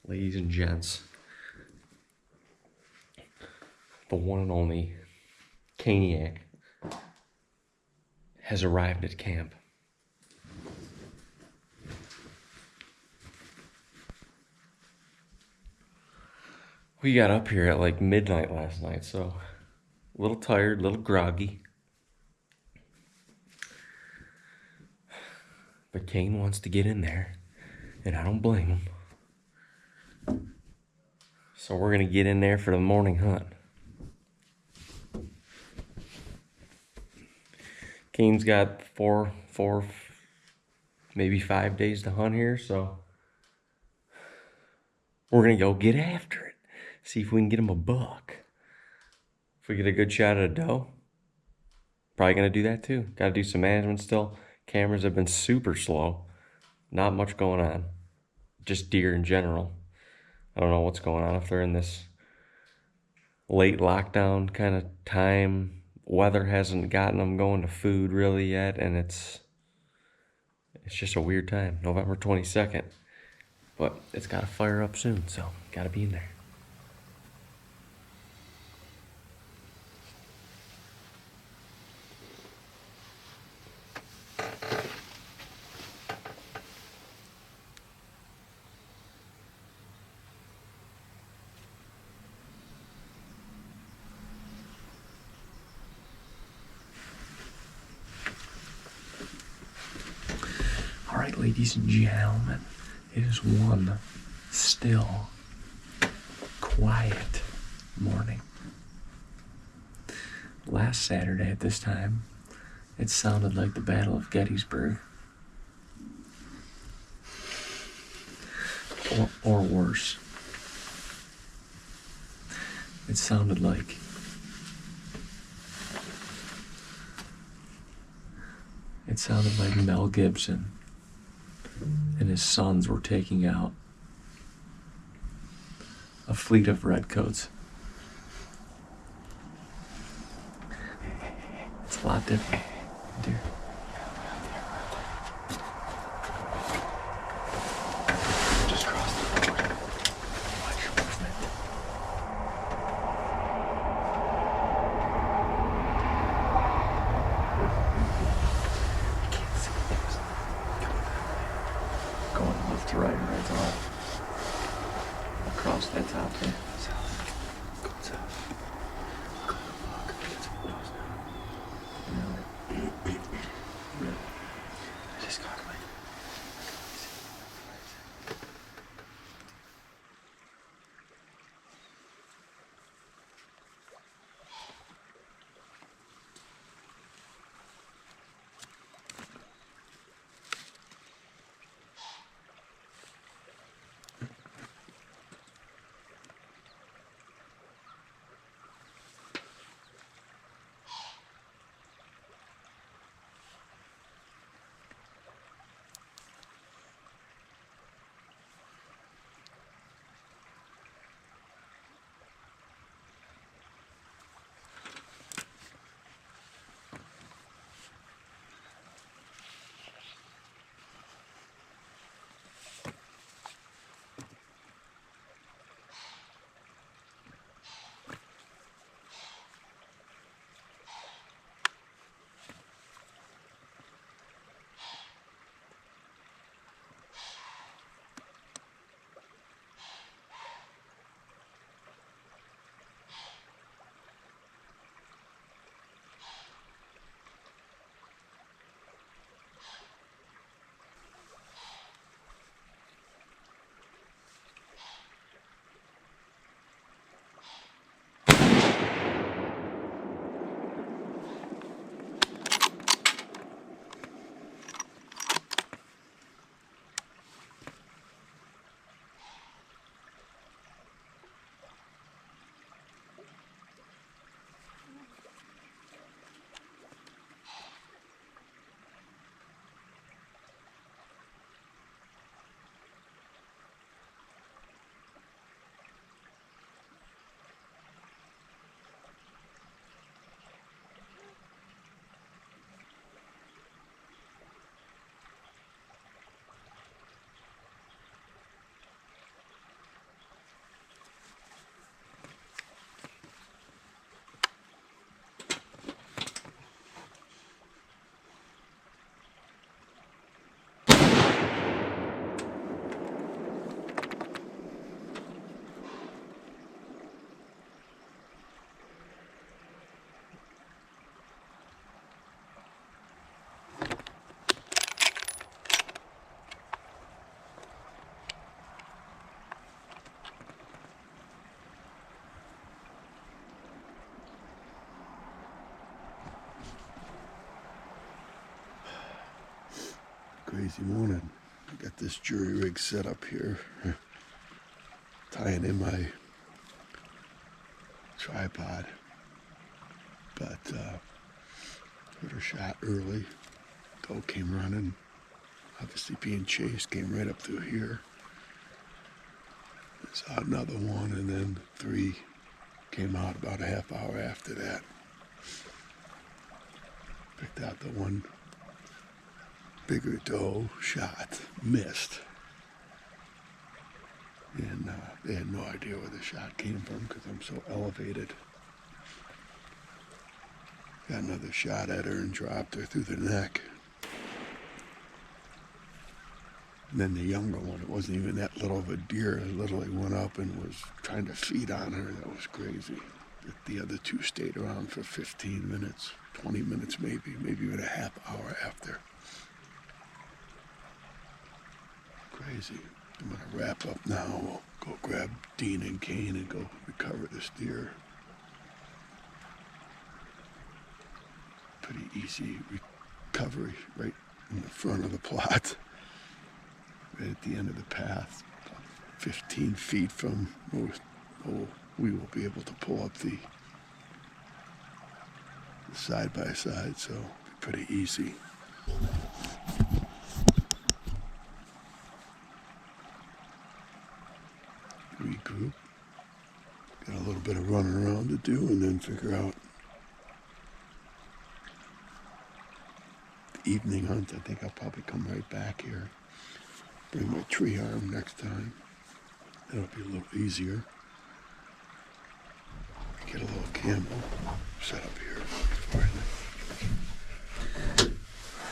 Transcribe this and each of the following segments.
Ladies and gents, the one and only Caniac has arrived at camp. We got up here at like midnight last night, so a little tired, a little groggy. But Kane wants to get in there, and I don't blame him. So we're gonna get in there for the morning hunt. Kane's got four, maybe 5 days to hunt here, so we're gonna go get after it. See if we can get him a buck. If we get a good shot at a doe, probably gonna do that too. Gotta do some management still. Cameras have been super slow. Not much going on. Just deer in general. I don't know what's going on if they're in this late lockdown kind of time. Weather hasn't gotten them going to food really yet, and it's just a weird time. November 22nd. But it's gotta fire up soon, so gotta be in there. All right, ladies and gentlemen, it is one still, quiet morning. Last Saturday at this time, it sounded like the Battle of Gettysburg. Or worse. It sounded like Mel Gibson and his sons were taking out a fleet of redcoats. It's a lot different, dear. Just crossed the road. Watch your movement. I can't see things. Going left to right or right to left. Across that top there. South. Go south. Go to the block. Get some windows now. Really? I just got my... crazy morning. I got this jury rig set up here, tying in my tripod, but heard a shot early. Doe came running, obviously being chased, came right up through here. I saw another one, and then 3 came out about a half hour after that. Picked out the one bigger doe, shot, missed. And they had no idea where the shot came from because I'm so elevated. Got another shot at her and dropped her through the neck. And then the younger one, it wasn't even that little of a deer, it literally went up and was trying to feed on her. That was crazy. The other 2 stayed around for 15 minutes, 20 minutes maybe even a half hour after. Crazy. I'm gonna wrap up now. We'll go grab Dean and Kane and go recover this deer. Pretty easy recovery right in the front of the plot. Right at the end of the path, about 15 feet from we will be able to pull up the side by side, so it'll be pretty easy. Regroup, got a little bit of running around to do, and then figure out the evening hunt. I think I'll probably come right back here. Bring my tree arm next time. That'll be a little easier. Get a little camel set up here before I leave.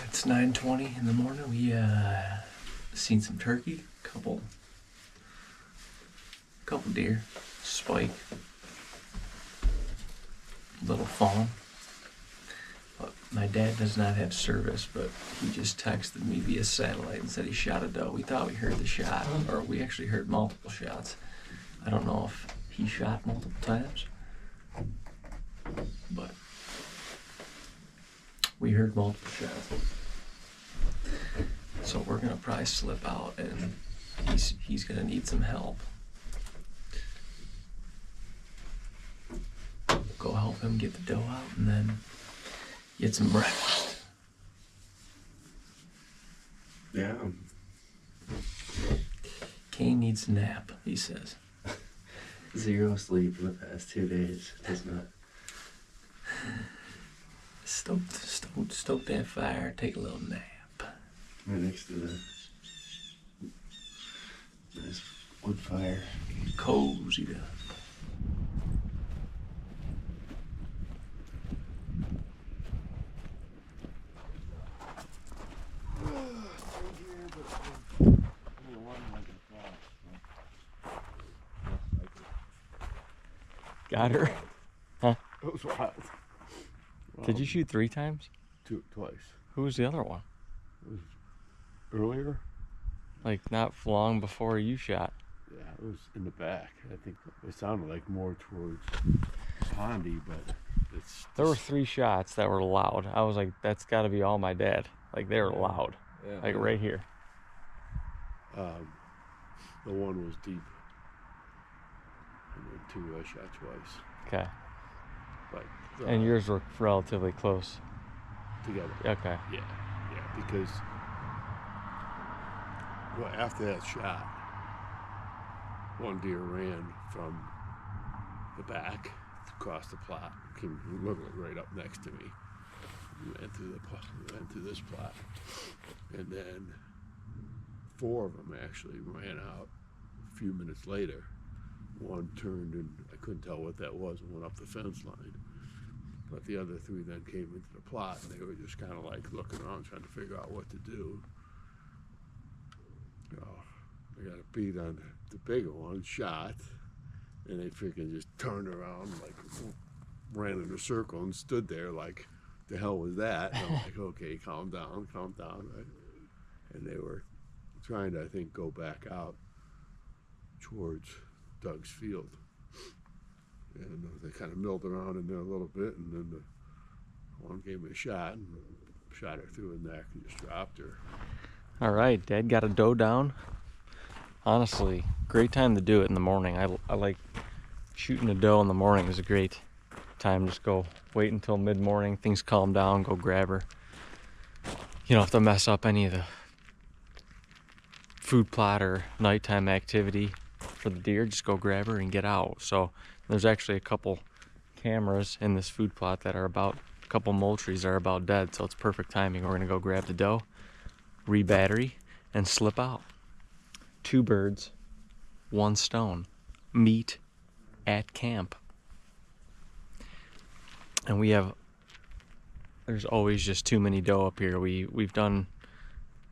It's 9:20 in the morning. We seen some turkey, couple deer, spike, little fawn. But my dad does not have service, but he just texted me via satellite and said he shot a doe. We thought we heard the shot, or we actually heard multiple shots. I don't know if he shot multiple times, but we heard multiple shots. So we're gonna probably slip out, and he's gonna need some help. Go help him get the doe out, and then get some breakfast. Yeah. Kane needs a nap, he says. 0 sleep for the past 2 days. Does not. Stoke that fire, take a little nap. Right next to the nice wood fire. Cozy up. Got her? Huh? It was wild. Did you shoot 3 times? Twice. Who was the other one? It was earlier. Like not long before you shot. Yeah, it was in the back. I think it sounded like more towards Pondy, but it's. There were 3 shots that were loud. I was like, that's got to be all my dad. Like they were loud. Yeah, like right here. The one was deep. And then 2 I shot twice. Okay. But and yours were relatively close. Together. Okay. Yeah, because after that shot, one deer ran from the back across the plot, came literally right up next to me, went through this plot, and then 4 of them actually ran out a few minutes later. One turned, and I couldn't tell what that was, and went up the fence line. But the other 3 then came into the plot, and they were just kind of like looking around, trying to figure out what to do. I got a beat on the bigger one, shot, and they freaking just turned around, like ran in a circle and stood there like, the hell was that? And I'm like, okay, calm down. Right? And they were trying to, I think, go back out towards Doug's field. And they kind of milled around in there a little bit, and then the one gave me a shot and shot her through the neck and just dropped her. All right, Dad got a doe down. Honestly, great time to do it in the morning. I like shooting a doe in the morning. Is a great time. Just go wait until mid-morning, things calm down, go grab her. You don't have to mess up any of the food plot or nighttime activity for the deer. Just go grab her and get out. So there's actually a couple cameras in this food plot that are about, a couple moultries are about dead, so it's perfect timing. We're gonna go grab the doe, re-battery, and slip out. 2 birds, 1 stone. Meet at camp. And there's always just too many doe up here. We've done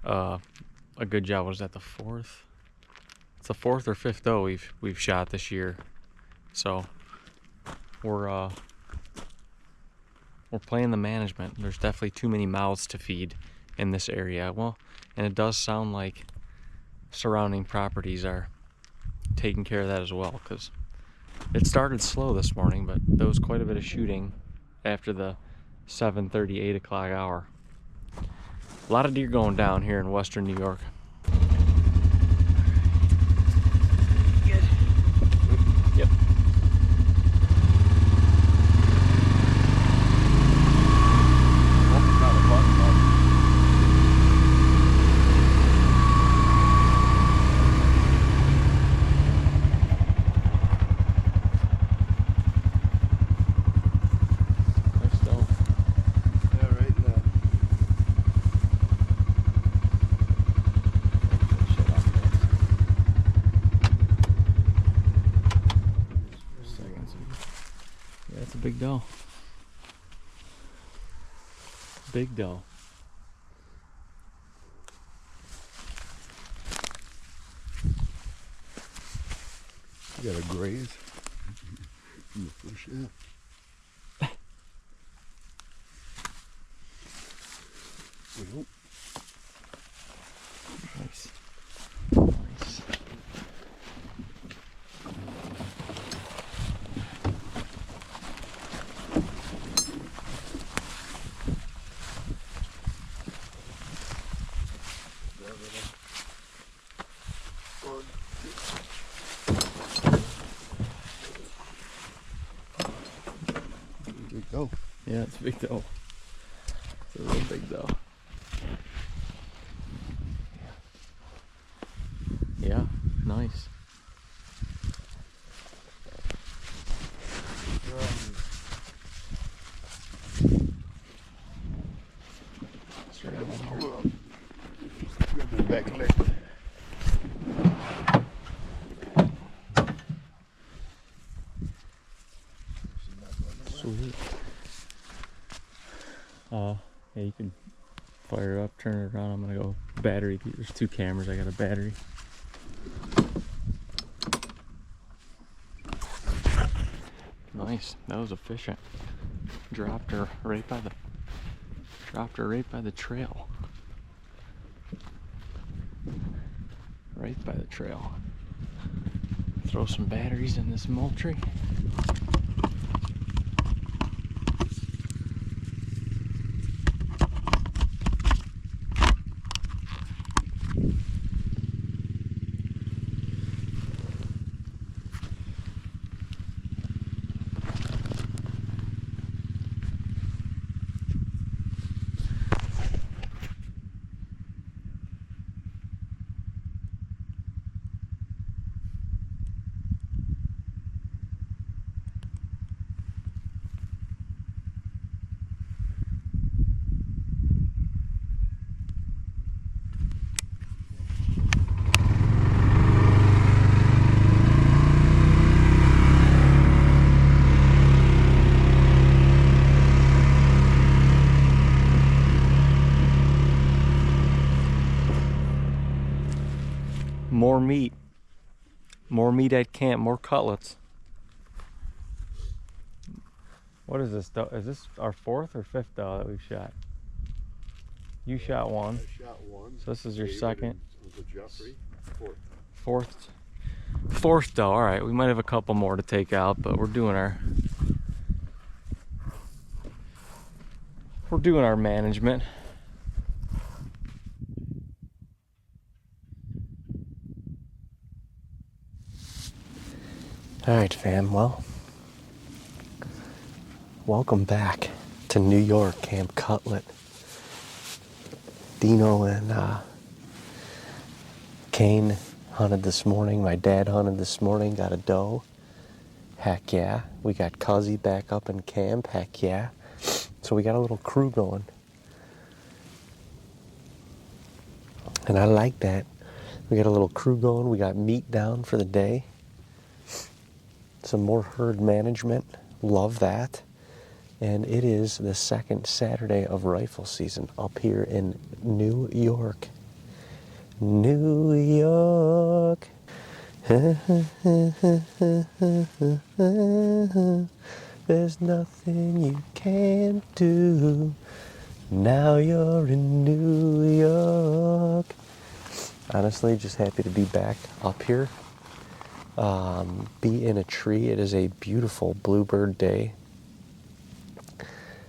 a good job. Was that the 4th? It's the 4th or 5th doe we've shot this year. So we're playing the management. There's definitely too many mouths to feed in this area. Well, and it does sound like surrounding properties are taking care of that as well, because it started slow this morning, but there was quite a bit of shooting after the 7:30, 8 o'clock hour. A lot of deer going down here in western New York. Good. Yep. Big doe. Big doe. You got a graze from the first shot. Well, Nice. Nice. big doe. Yeah, it's a big doe. It's a real big doe. Yeah, nice. Back leg. Sweet. Yeah, you can fire it up, turn it around. I'm gonna go battery. There's 2 cameras. I got a battery. Nice. That was efficient. Dropped her right by the trail. Right by the trail. Throw some batteries in this moultrie. More meat. More meat at camp, more cutlets. What is this? Is this our 4th or 5th doe that we've shot? You shot one. I shot one. So this is your David second. and Uncle Jeffrey, Fourth doe. All right, we might have a couple more to take out, but we're doing our management. Alright, fam, well, welcome back to New York, Camp Cutlet. Dino and Kane hunted this morning. My dad hunted this morning, got a doe. Heck yeah. We got Cuzzy back up in camp. Heck yeah. So we got a little crew going. And I like that. We got a little crew going. We got meat down for the day. Some more herd management. Love that. And it is the second Saturday of rifle season up here in New York. New York. There's nothing you can't do. Now you're in New York. Honestly, just happy to be back up here. Be in a tree. It is a beautiful bluebird day.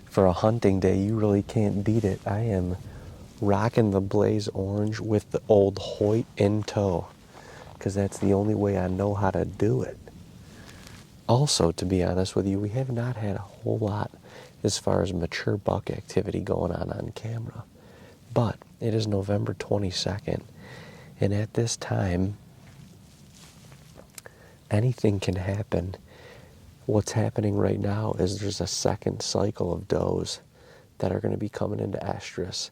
For a hunting day, you really can't beat it. I am rocking the blaze orange with the old Hoyt in tow, because that's the only way I know how to do it. Also, to be honest with you, we have not had a whole lot as far as mature buck activity going on camera. But it is November 22nd, and at this time, anything can happen. What's happening right now is there's a second cycle of does that are going to be coming into estrus,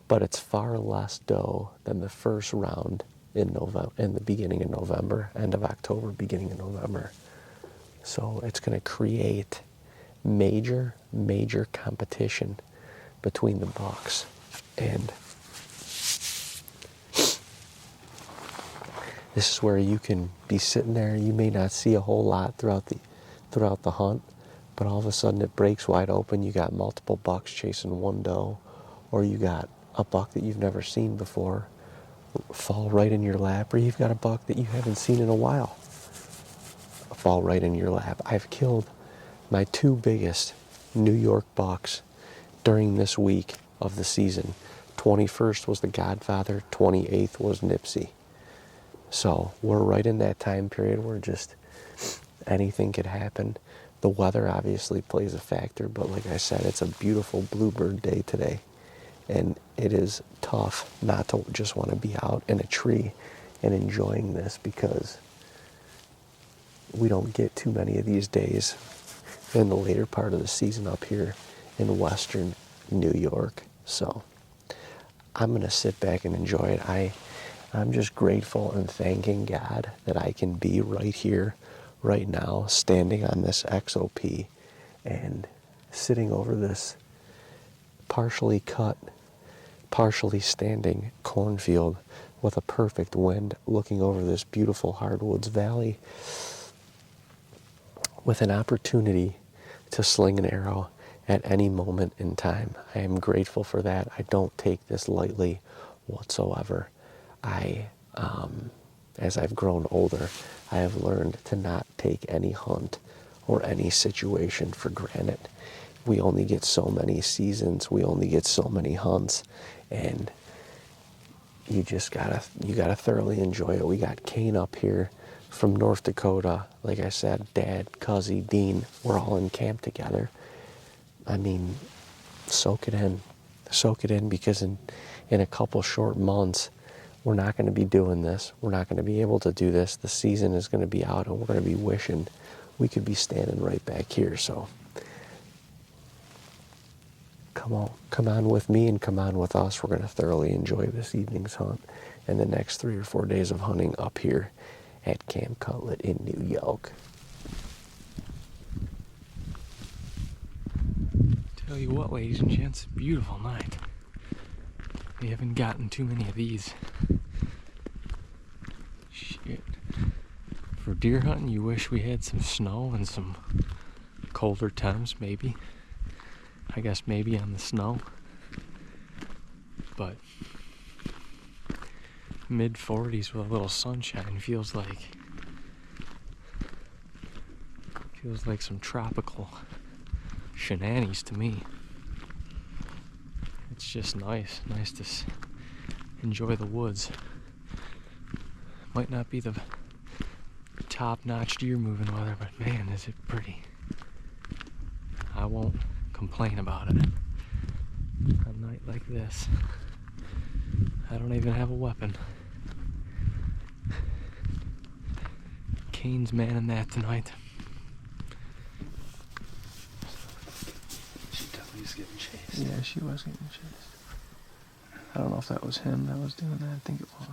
but it's far less doe than the first round in November, in the beginning of November, end of October, beginning of November. So it's going to create major competition between the bucks. And this is where you can be sitting there. You may not see a whole lot throughout the hunt, but all of a sudden it breaks wide open. You got multiple bucks chasing one doe, or you got a buck that you've never seen before fall right in your lap, or you've got a buck that you haven't seen in a while fall right in your lap. I've killed my two biggest New York bucks during this week of the season. 21st was the Godfather, 28th was Nipsey. So we're right in that time period where just anything could happen. The weather obviously plays a factor, but like I said, it's a beautiful bluebird day today. And it is tough not to just want to be out in a tree and enjoying this, because we don't get too many of these days in the later part of the season up here in western New York. So I'm going to sit back and enjoy it. I'm just grateful and thanking God that I can be right here, right now, standing on this XOP and sitting over this partially cut, partially standing cornfield with a perfect wind, looking over this beautiful hardwoods valley with an opportunity to sling an arrow at any moment in time. I am grateful for that. I don't take this lightly whatsoever. As I've grown older, I have learned to not take any hunt or any situation for granted. We only get so many seasons, we only get so many hunts, and you gotta thoroughly enjoy it. We got Kane up here from North Dakota. Like I said, Dad, Cuzzy, Dean, we're all in camp together. I mean, soak it in, because in a couple short months, we're not going to be doing this. We're not going to be able to do this. The season is going to be out, and we're going to be wishing we could be standing right back here. So come on with me and come on with us. We're going to thoroughly enjoy this evening's hunt and the next 3 or 4 days of hunting up here at Camp Cutlet in New York. Tell you what, ladies and gents, beautiful night. We haven't gotten too many of these. Shit. For deer hunting, you wish we had some snow and some colder temps, maybe. I guess maybe on the snow. But mid-40s with a little sunshine feels like some tropical shenanigans to me. It's just nice to enjoy the woods. Might not be the top-notch deer moving weather, but man, is it pretty. I won't complain about it. A night like this, I don't even have a weapon. Kane's manning that tonight. She definitely was getting chased. Yeah, she was getting chased. I don't know if that was him that was doing that. I think it was.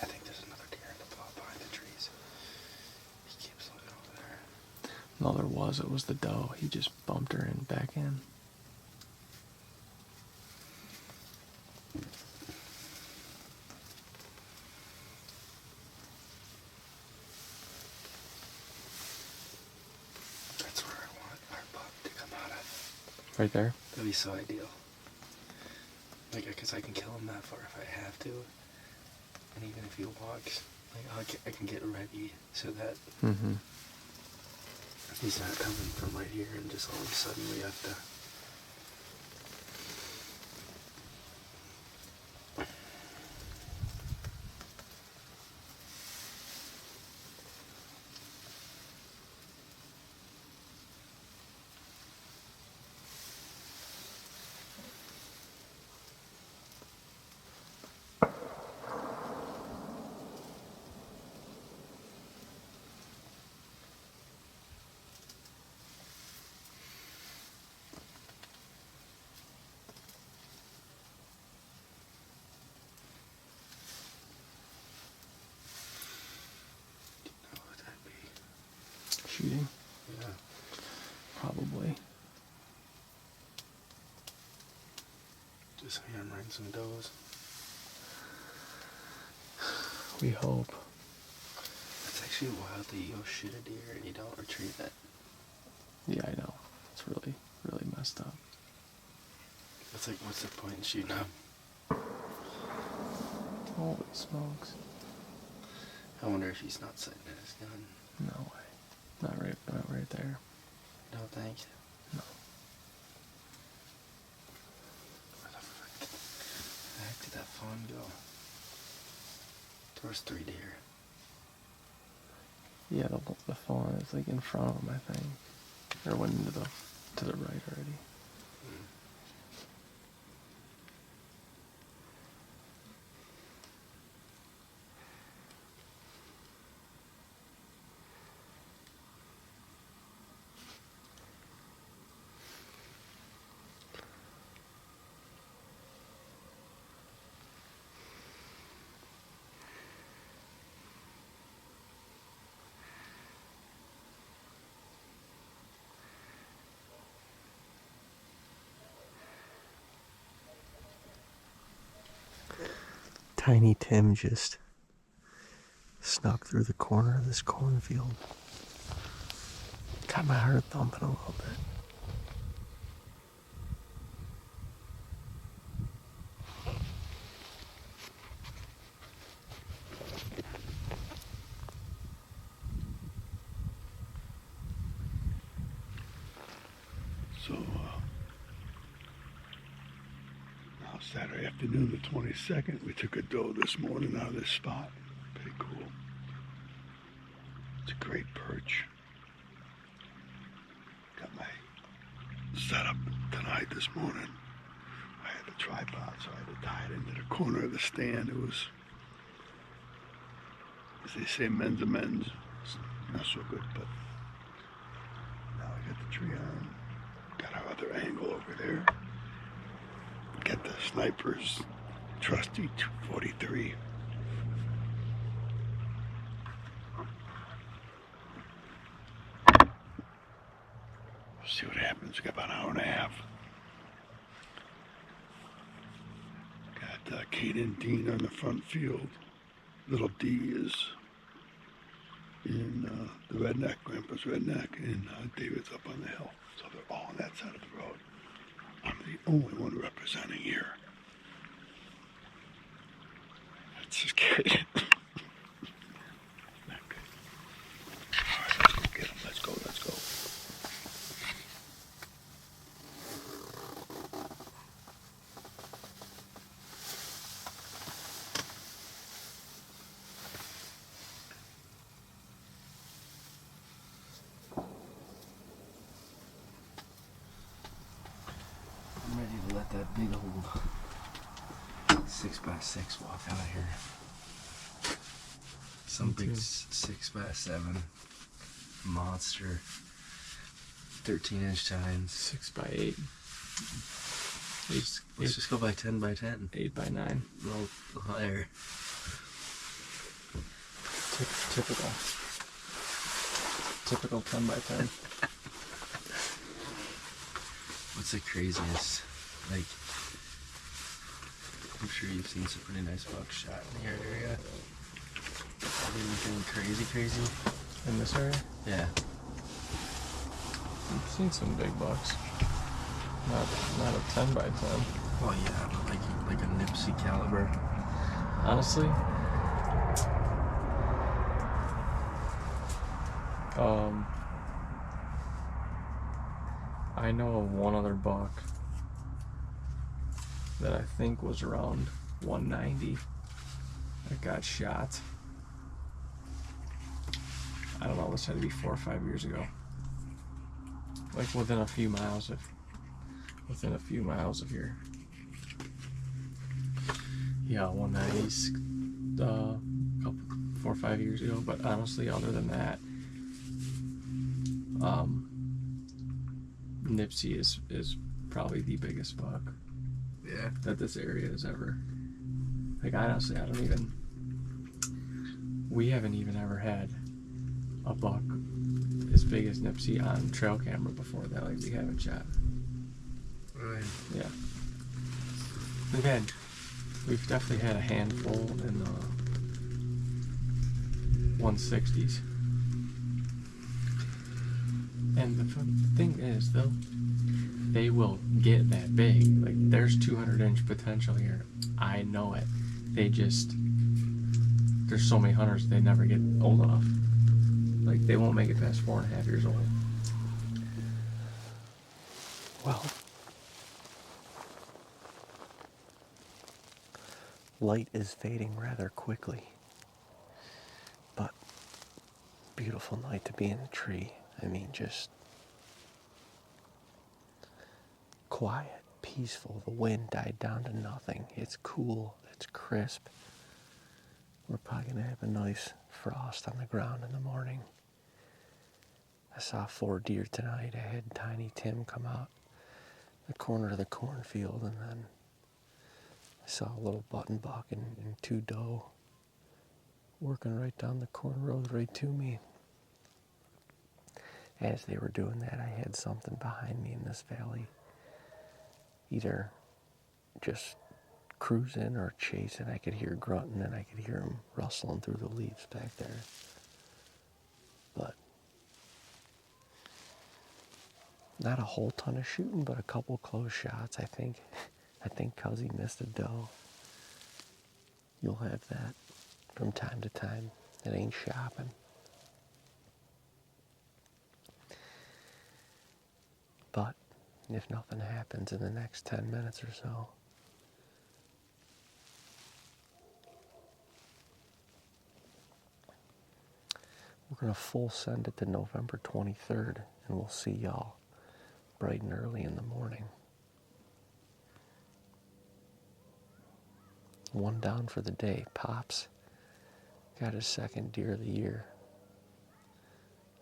I think there's another deer in the plot behind the trees. He keeps looking over there. No, there was. It was the doe. He just bumped her in back in. That's where I want our buck to come out of. Right there? That'd be so ideal. Like, because I can kill him that far if I have to. And even if he walks, like, I can get ready so that Mm-hmm. he's not coming from right here and just all of a sudden we have to. Oh, that'd be. Shooting? Yeah. Probably. Just hammering some does. We hope. It's actually wild that you go shoot a deer and you don't retrieve it. Yeah, I know. It's really, really messed up. It's like, what's the point in shooting him? Holy smokes. I wonder if he's not sitting at his gun. No way. Not right there. No, thank you. No. Where the heck did that fawn go? There was 3 deer. Yeah, the fawn is like in front of him, I think. Or went into to the right already. Tiny Tim just snuck through the corner of this cornfield. Got my heart thumping a little bit. So, now Saturday afternoon, the 22nd, we took a doe this morning out of this spot. Pretty cool. It's a great perch. Got my setup tonight this morning. I had the tripod, so I had to tie it into the corner of the stand. It was, as they say, men's amends. It's not so good, but now I got the tree on. Got our other angle over there. Got the sniper's trusty 243. See what happens. We got about an hour and a half. Got Kane and Dean on the front field. Little D is in the redneck, Grandpa's redneck, and David's up on the hill. So they're all on that side of the road. I'm the only one representing here. That's scary. Not good. All right, let's go get him. Let's go. 6x6 walk out here. Some big 6x7 monster 13-inch tines. 6x8. Let's just go by 10x10. 8x9. Roll higher. Typical 10x10. What's the craziest? Like, I'm sure you've seen some pretty nice bucks shot in your area. Anything crazy? In this area? Yeah. I've seen some big bucks. Not a 10x10. Well, yeah, but like a Nipsey caliber. Honestly, I know of one other buck that I think was around 190 that got shot. I don't know, this had to be 4 or 5 years ago. Like within a few miles of here. Yeah, 190's a couple 4 or 5 years ago, but honestly, other than that, Nipsey is probably the biggest buck that this area has ever. Like honestly, we haven't even ever had a buck as big as Nipsey on trail camera before that. Like we haven't shot. Right. Yeah. We've definitely had a handful in the 160s. And the thing is, though, they will get that big. Like, there's 200-inch potential here. I know it. There's so many hunters, they never get old enough. Like, they won't make it past 4.5 years old. Well, light is fading rather quickly, but beautiful night to be in the tree. I mean, just quiet, peaceful. The wind died down to nothing. It's cool, it's crisp. We're probably gonna have a nice frost on the ground in the morning. I saw 4 deer tonight. I had Tiny Tim come out the corner of the cornfield, and then I saw a little button buck and 2 doe working right down the corn road right to me. As they were doing that, I had something behind me in this valley, either just cruising or chasing. I could hear grunting, and I could hear him rustling through the leaves back there. But not a whole ton of shooting, but a couple close shots, I think. I think Cuzzy missed a doe. You'll have that from time to time. It ain't shopping. But if nothing happens in the next 10 minutes or so, we're going to full send it to November 23rd, and we'll see y'all bright and early in the morning. 1 down for the day. Pops got his 2nd deer of the year.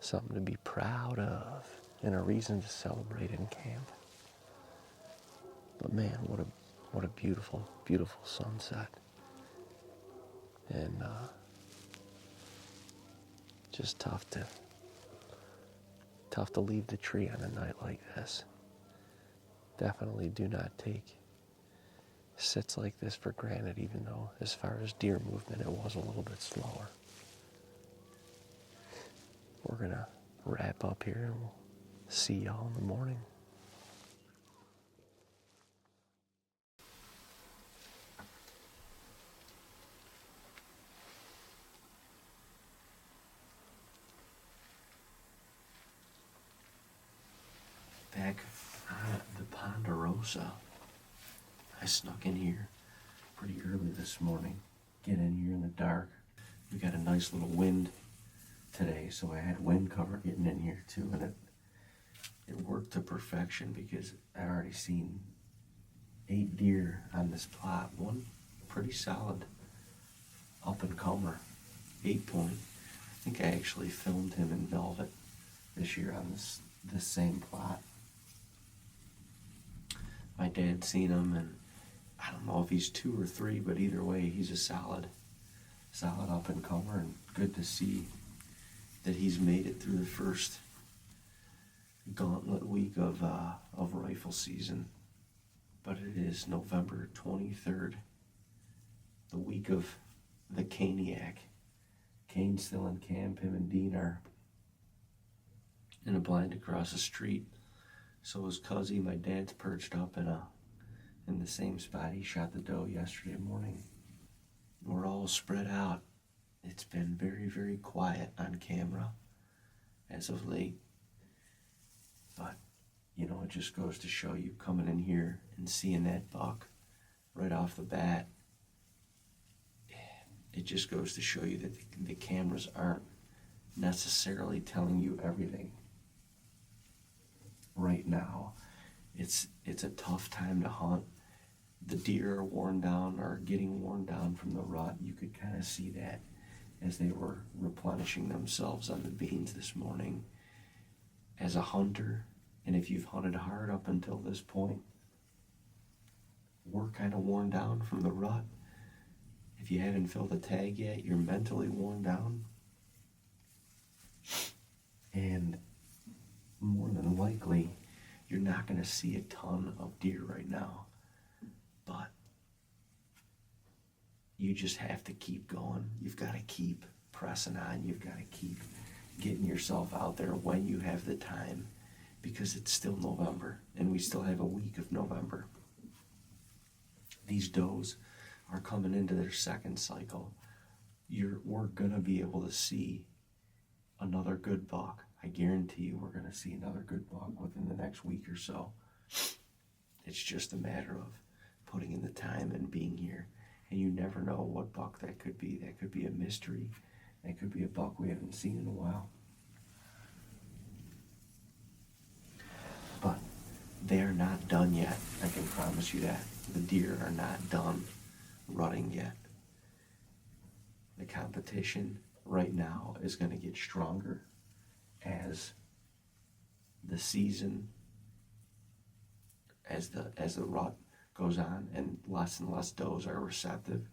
Something to be proud of and a reason to celebrate in camp. But man, what a beautiful, beautiful sunset. And just tough to leave the tree on a night like this. Definitely do not take sits like this for granted, even though as far as deer movement, it was a little bit slower. We're gonna wrap up here and we'll see y'all in the morning. Back at the Ponderosa. I snuck in here pretty early this morning. Get in here in the dark. We got a nice little wind today, so I had wind cover getting in here too, and it worked to perfection because I already seen 8 deer on this plot. One pretty solid up and comer. 8-point. I think I actually filmed him in velvet this year on this same plot. My dad's seen him, and I don't know if he's 2 or 3, but either way, he's a solid up and comer, and good to see that he's made it through the first gauntlet week of rifle season. But it is November 23rd, the week of the Caniac. Kane's still in camp. Him and Dean are in a blind across the street. So is Cuzzy. My dad's perched up in the same spot he shot the doe yesterday morning. We're all spread out. It's been very, very quiet on camera as of late. But, you know, it just goes to show you, coming in here and seeing that buck right off the bat, it just goes to show you that the cameras aren't necessarily telling you everything. Right now, it's a tough time to hunt. The deer are worn down, or getting worn down from the rut. You could kind of see that as they were replenishing themselves on the beans this morning. As a hunter, and if you've hunted hard up until this point, we're kind of worn down from the rut. If you haven't filled a tag yet, you're mentally worn down. And more than likely, you're not going to see a ton of deer right now. But you just have to keep going. You've got to keep pressing on. You've got to keep getting yourself out there when you have the time, because it's still November, and we still have a week of November. These does are coming into their second cycle. We're going to be able to see another good buck. I guarantee you we're going to see another good buck within the next week or so. It's just a matter of putting in the time and being here. And you never know what buck that could be. That could be a mystery. That could be a buck we haven't seen in a while. But they are not done yet. I can promise you that. The deer are not done rutting yet. The competition right now is going to get stronger as the season, as the rut goes on, and less does are receptive.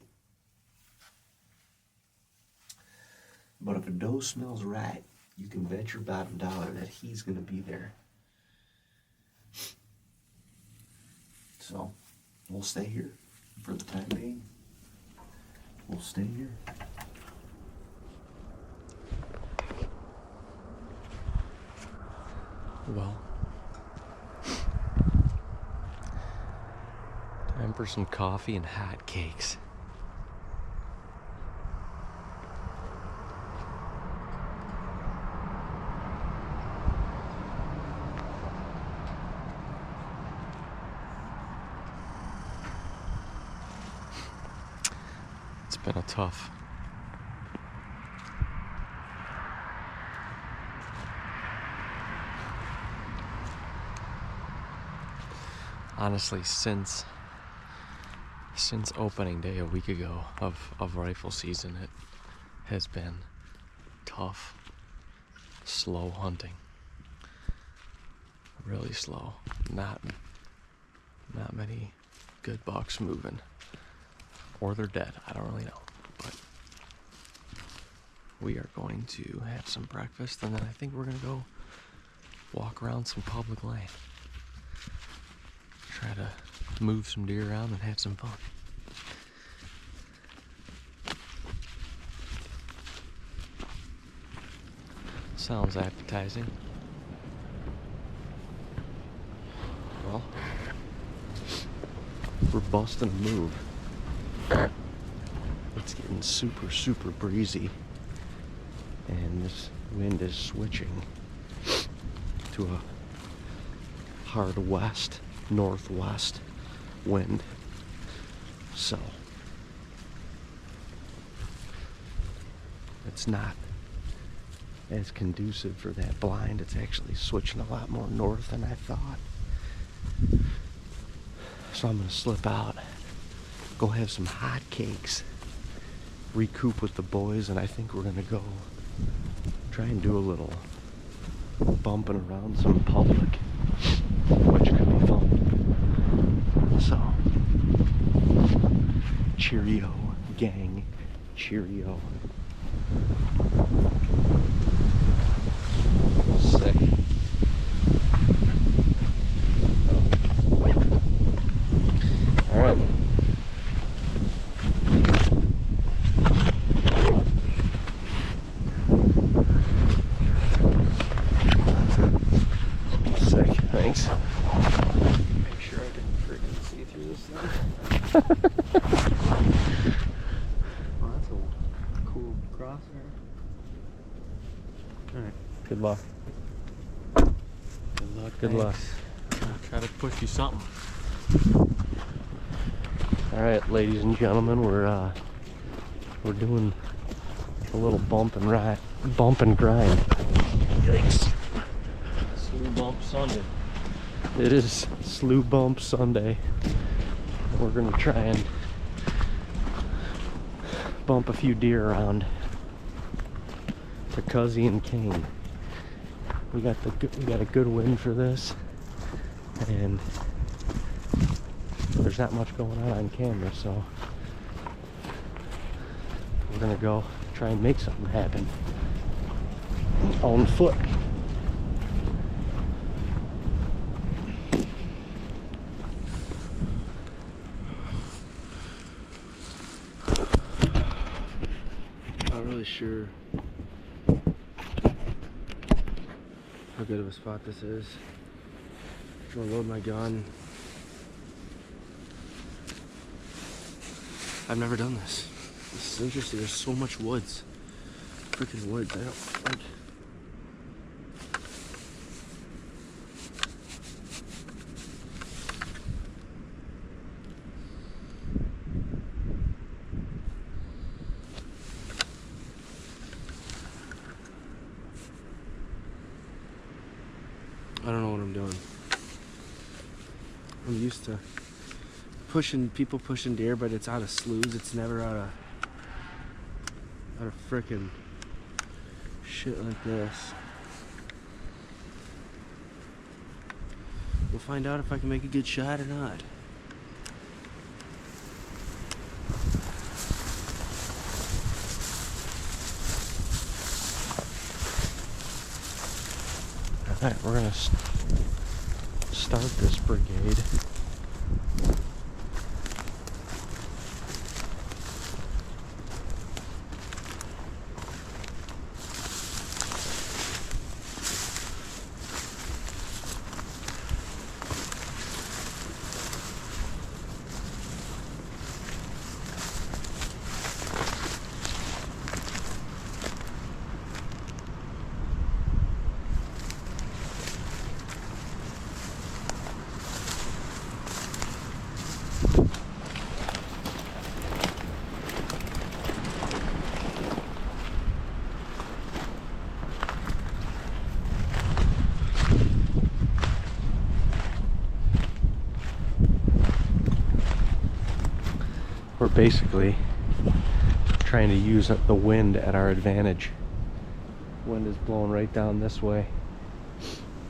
But if a doe smells right, you can bet your bottom dollar that he's going to be there. So we'll stay here for the time being. We'll stay here. Well, time for some coffee and hot cakes. It's been a tough honestly, since opening day a week ago of rifle season, it has been tough, slow hunting. Really slow. Not many good bucks moving. Or they're dead. I don't really know. But we are going to have some breakfast, and then I think we're going to go walk around some public land. Try to move some deer around and have some fun. Sounds appetizing. Well, we're busting a move. It's getting super, super breezy, and this wind is switching to a hard west, northwest wind. So it's not as conducive for that blind. It's actually switching a lot more north than I thought. So I'm going to slip out go have some hot cakes, recoup with the boys, and I think we're gonna go try and do a little bumping around some public, which could be fun. So, cheerio, gang, cheerio. Sick. All right. Sick. Thanks. Make sure I didn't freaking see through this thing. Oh, that's a cool crosshair. Alright. Good luck. Good luck. Good luck. I'll try to push you something. All right, ladies and gentlemen, we're doing a little bump and grind. Yikes! Slew bump Sunday. It is Slew Bump Sunday. We're gonna try and bump a few deer around to Cuzzy and Kane. We got a good wind for this, and there's not much going on camera, so we're gonna go try and make something happen on foot. Not really sure how good of a spot this is. I'm gonna load my gun. I've never done this. This is interesting. There's so much woods. Freaking woods. I don't like. I don't know what I'm doing. I'm used to people pushing deer, but it's out of sloughs. It's never out of frickin' shit like this. We'll find out if I can make a good shot or not. Alright, we're gonna start this brigade. We're basically trying to use the wind at our advantage. Wind is blowing right down this way.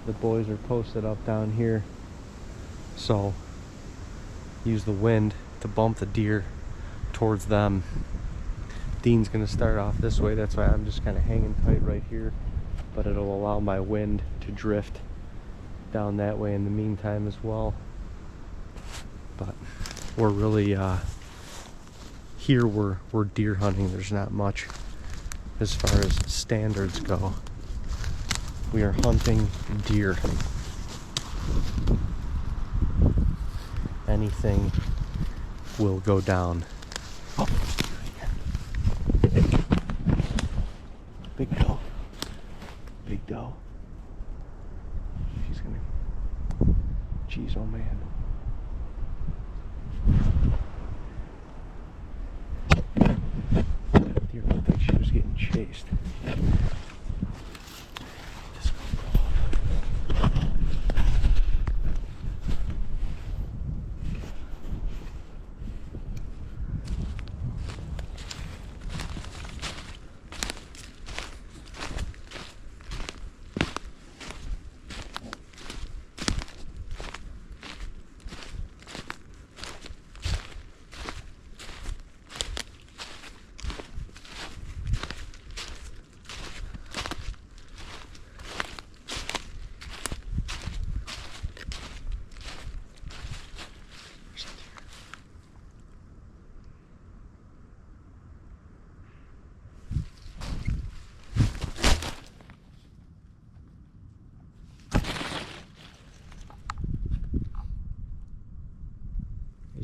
The boys are posted up down here, so use the wind to bump the deer towards them. Dean's gonna start off this way, that's why I'm just kind of hanging tight right here, but it'll allow my wind to drift down that way in the meantime as well. But we're really here we're deer hunting. There's not much as far as standards go. We are hunting deer. Anything will go down. Oh. Big doe. Big doe. She's gonna... Jeez, oh man. That deer looked like she was getting chased. Just go off.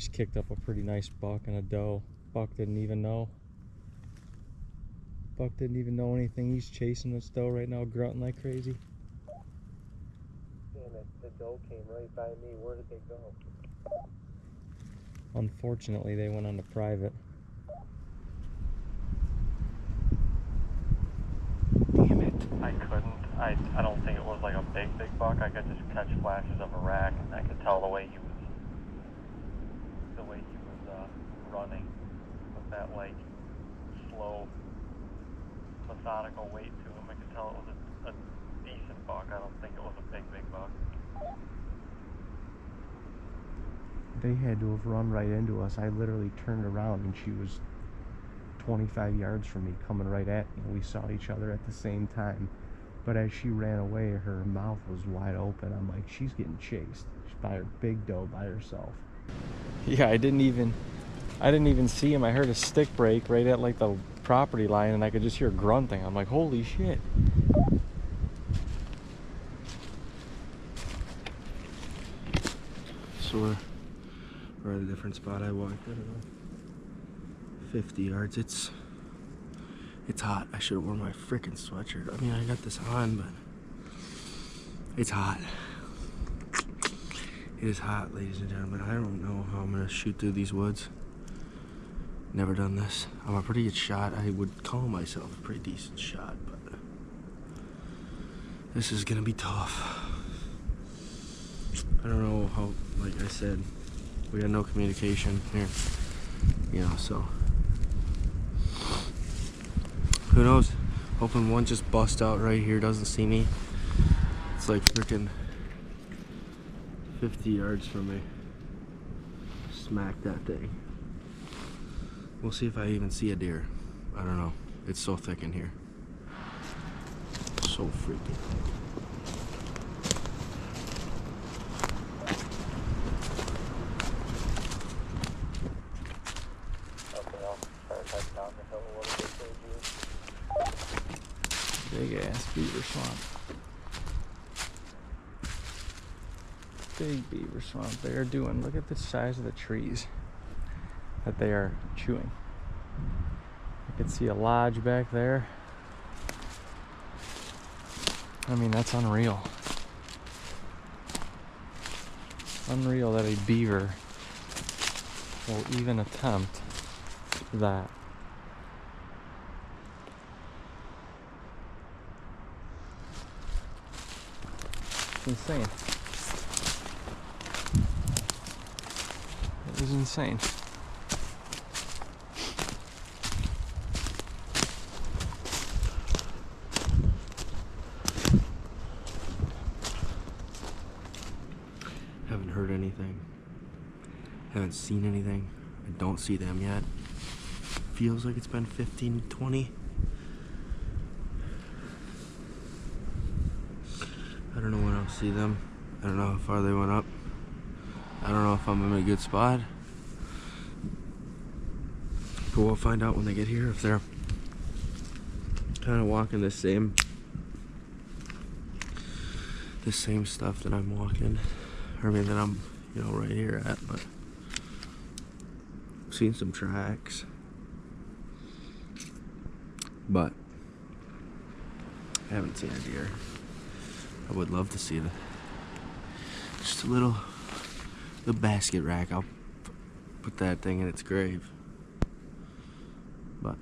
Just kicked up a pretty nice buck and a doe. Buck didn't even know. Buck didn't even know anything. He's chasing this doe right now, grunting like crazy. Damn it, the doe came right by me. Where did they go? Unfortunately, they went on the private. Damn it. I couldn't. I don't think it was like a big buck. I could just catch flashes of a rack, and I could tell the way he was running with that like slow, methodical weight to him. I could tell it was a decent buck. I don't think it was a big buck. They had to have run right into us. I literally turned around and she was 25 yards from me, coming right at me. We saw each other at the same time. But as she ran away, her mouth was wide open. I'm like, she's getting chased. She's by her big doe by herself. Yeah, I didn't even see him. I heard a stick break right at like the property line, and I could just hear grunting. I'm like, holy shit. So we're at a different spot. I walked, I don't know, 50 yards. It's hot. I should have worn my freaking sweatshirt. I mean, I got this on, but it's hot. It is hot, ladies and gentlemen. I don't know how I'm gonna shoot through these woods. Never done this. I'm a pretty good shot. I would call myself a pretty decent shot, but this is gonna be tough. I don't know how, like I said, we got no communication here, you know, so who knows? Hoping one just busts out right here, doesn't see me. It's like freaking 50 yards from me. Smack that thing. We'll see if I even see a deer. I don't know. It's so thick in here. So freaking thick. Big ass beaver swamp. Big beaver swamp. They are doing, look at the size of the trees that they are chewing. I can see a lodge back there. I mean, that's unreal. Unreal that a beaver will even attempt that. It's insane. It is insane. Haven't heard anything. Haven't seen anything. I don't see them yet. Feels like it's been 15, 20. I don't know when I'll see them. I don't know how far they went up. I don't know if I'm in a good spot. But we'll find out when they get here if they're kind of walking the same stuff that I'm walking. Or maybe that I'm, right here at, but I've seen some tracks. But I haven't seen a deer. I would love to see just the basket rack. I'll put that thing in its grave. But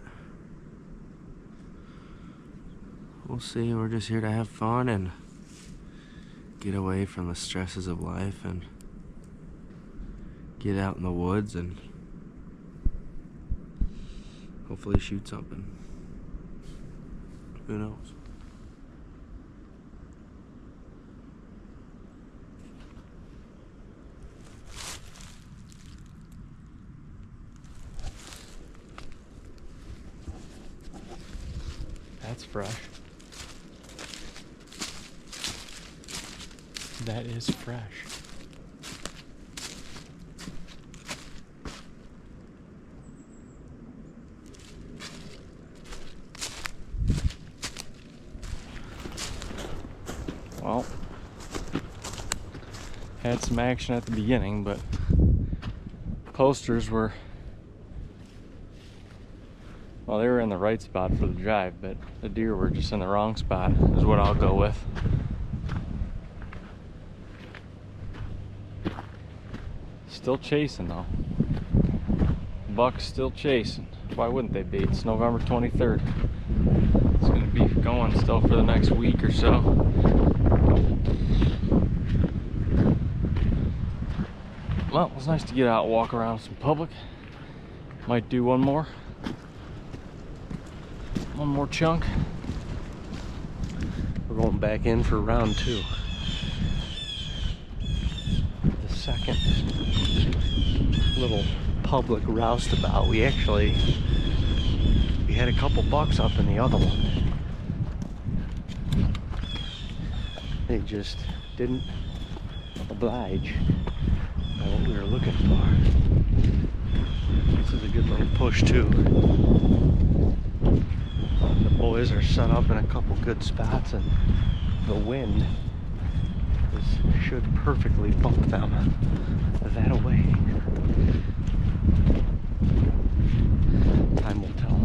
we'll see. We're just here to have fun and get away from the stresses of life and get out in the woods and hopefully shoot something. Who knows? That's fresh. That is fresh. Well, had some action at the beginning, but posters were, well, they were in the right spot for the drive, but the deer were just in the wrong spot, is what I'll go with. Still chasing though. Buck's still chasing. Why wouldn't they be? It's November 23rd. It's gonna be going still for the next week or so. Well, it was nice to get out and walk around some public. Might do one more chunk. We're going back in for round 2. The second little public roustabout. We had a couple bucks up in the other one. They just didn't oblige by what we were looking for. This is a good little push too. The boys are set up in a couple good spots, and the wind should perfectly bump them that away. Time will tell.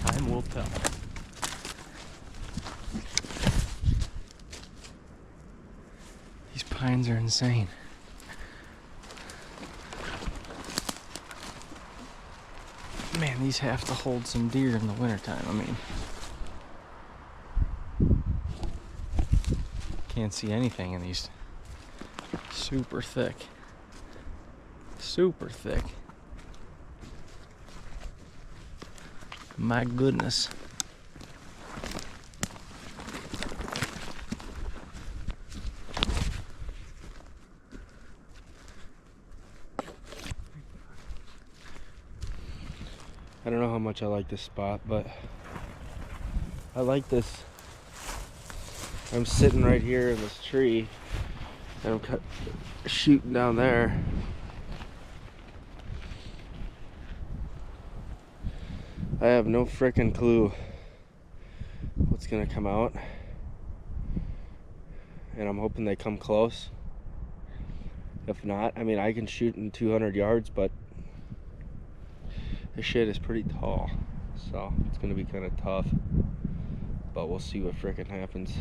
Time will tell. These pines are insane. Man, these have to hold some deer in the wintertime. I mean, can't see anything in these. Super thick. Super thick. My goodness. I don't know how much I like this spot, but I like this. I'm sitting right here in this tree, and I'm shooting down there. I have no frickin' clue what's gonna come out, and I'm hoping they come close. If not, I mean, I can shoot in 200 yards, but this shit is pretty tall, so it's gonna be kind of tough, but we'll see what frickin' happens.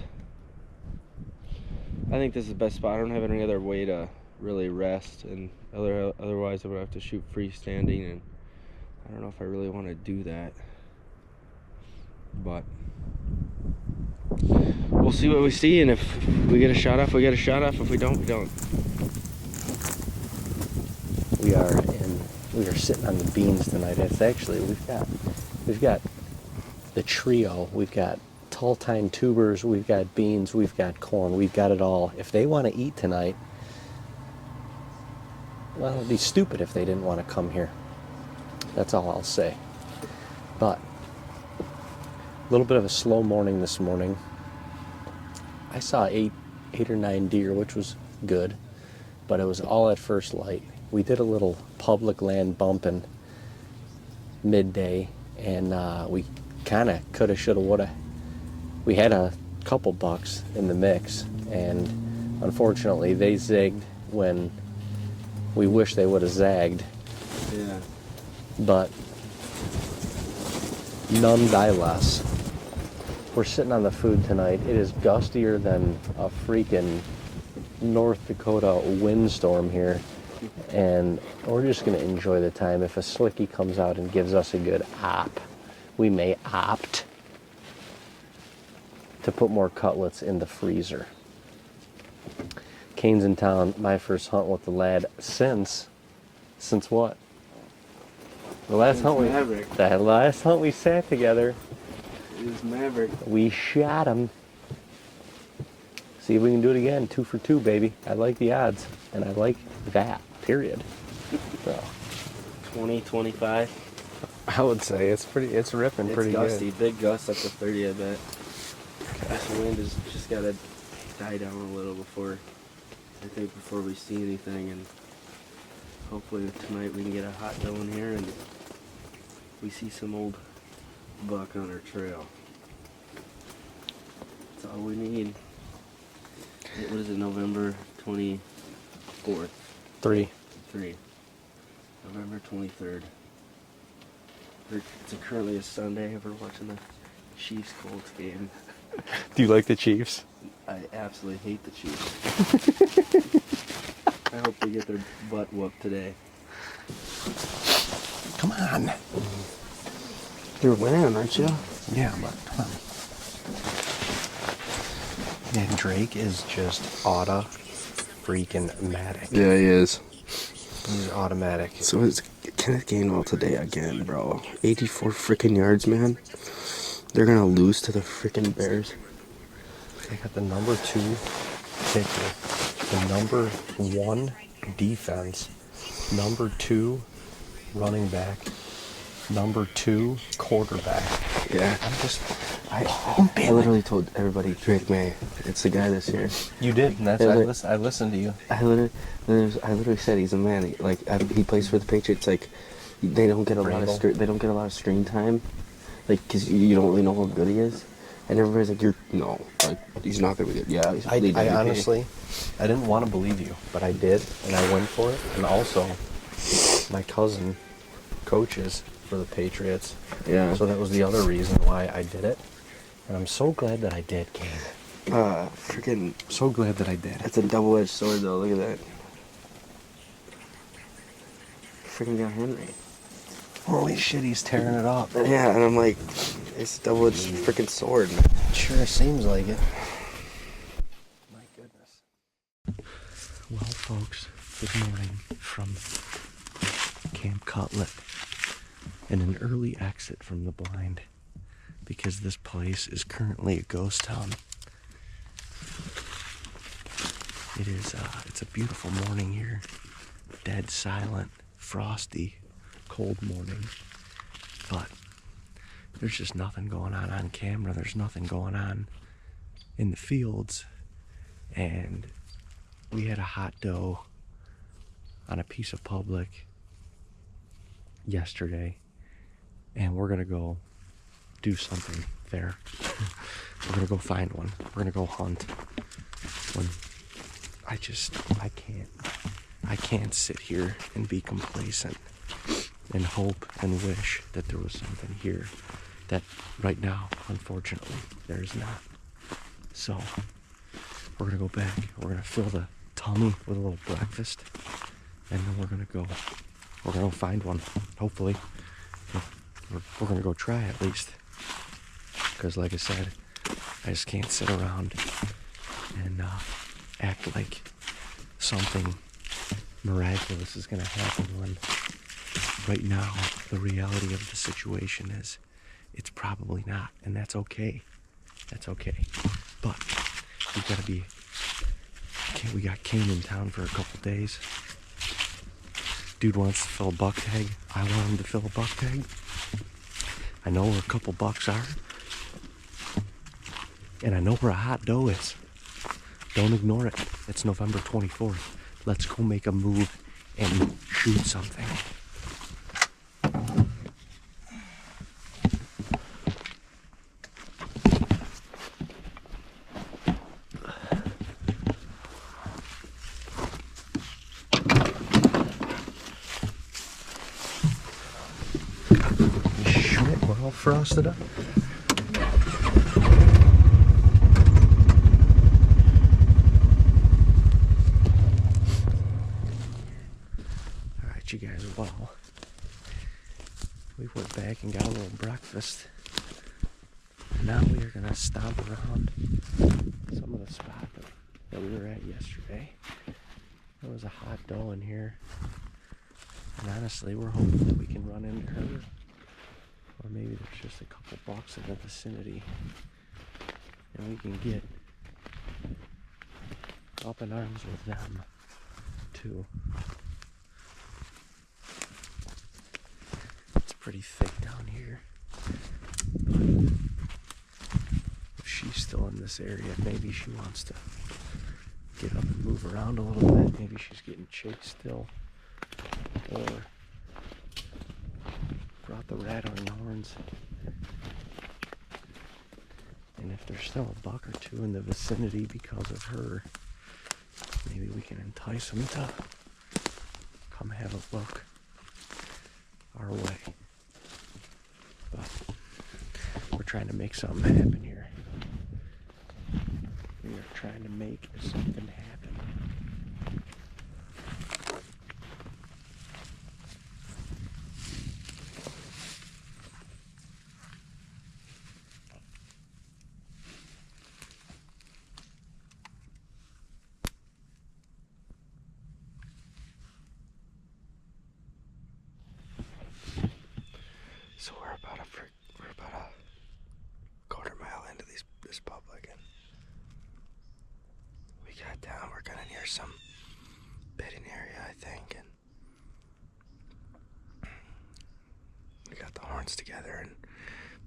I think this is the best spot. I don't have any other way to really rest, and otherwise I'm gonna have to shoot freestanding, and I don't know if I really want to do that, but we'll see what we see, and if we get a shot off, we get a shot off. If we don't, we don't. We are sitting on the beans tonight. It's actually, we've got the trio. We've got tall tine tubers, we've got beans, we've got corn, we've got it all. If they want to eat tonight, well, it'd be stupid if they didn't want to come here. That's all I'll say. But a little bit of a slow morning this morning. I saw eight or nine deer, which was good, but it was all at first light. We did a little public land bumping midday, and we kind of coulda, shoulda, woulda. We had a couple bucks in the mix, and unfortunately they zigged when we wish they would have zagged. Yeah. But none die less. We're sitting on the food tonight. It is gustier than a freaking North Dakota windstorm here, and we're just going to enjoy the time. If a slicky comes out and gives us a good op, we may opt to put more cutlets in the freezer. Kane's in town. My first hunt with the lad since what? The last hunt we sat together. It was Maverick. We shot him. See if we can do it again. 2 for 2, baby. I like the odds, and I like that. Period. So 20, 25. I would say it's ripping pretty good. It's gusty, big gusts up to 30, I bet. This wind has just got to die down a little before we see anything, and hopefully tonight we can get a hot doe in here and we see some old buck on our trail. That's all we need. What is it, November 23rd? 4th. 3. 3. November 23rd. It's currently a Sunday. We're watching the Chiefs-Colts game. Do you like the Chiefs? I absolutely hate the Chiefs. I hope they get their butt whooped today. Come on. You're winning, aren't you? Yeah, but come on. Yeah, Drake is just freaking-matic. Yeah, he is. He's automatic. So it's Kenneth Gainwell today again, bro. 84 freaking yards, man. They're gonna lose to the freaking Bears. They got the number 2 pitcher, the number 1 defense, number 2 running back, number 2 quarterback. Yeah. I literally told everybody Drake May. It's the guy this year. You did. And that's I listened to you. I literally said he's a man. He plays for the Patriots. Like, they don't get a lot of screen time. Like, cause you don't really know how good he is. And everybody's like, he's not gonna be good. Yeah, he's I honestly, I didn't want to believe you, but I did, and I went for it. And also, my cousin coaches for the Patriots. Yeah. So that was the other reason why I did it. And I'm so glad that I did, Kane. Freaking. So glad that I did. That's a double-edged sword, though. Look at that. Freaking got Henry. Holy shit, he's tearing it up. Yeah, and I'm like, it's a double-edged freaking sword, man. It sure seems like it. My goodness. Well, folks, good morning from Camp Cutlet. And an early exit from the blind, because this place is currently a ghost town. It's a beautiful morning here. Dead silent, frosty, cold morning. But there's just nothing going on camera. There's nothing going on in the fields. And we had a hot doe on a piece of public yesterday. And we're gonna go do something there. We're gonna go find one. We're gonna go hunt. I can't sit here and be complacent and hope and wish that there was something here that right now, unfortunately, there is not. So we're gonna go back. We're gonna fill the tummy with a little breakfast, and then we're gonna go find one, hopefully. We're gonna go try at least, because like I said, I just can't sit around and act like something miraculous is gonna happen when right now the reality of the situation is it's probably not, and that's okay. That's okay. But we got Kane in town for a couple days. Dude wants to fill a buck tag. I want him to fill a buck tag. I know where a couple bucks are. And I know where a hot doe is. Don't ignore it. It's November 24th. Let's go make a move and shoot something. Shit, we're all frosted up. You guys, well, we went back and got a little breakfast. Now we are gonna stomp around some of the spot that we were at yesterday. There was a hot doe in here, and honestly, we're hoping that we can run into her, or maybe there's just a couple bucks in the vicinity, and we can get up in arms with them too. Pretty thick down here. If she's still in this area, maybe she wants to get up and move around a little bit. Maybe she's getting chased still, or brought the rat on horns. And if there's still a buck or two in the vicinity because of her, Maybe we can entice them to come have a look our way. But we're trying to make something happen here. We are trying to make something happen. So we're about a quarter mile into this public, and we got down. We're kind of near some bedding area, I think, and we got the horns together and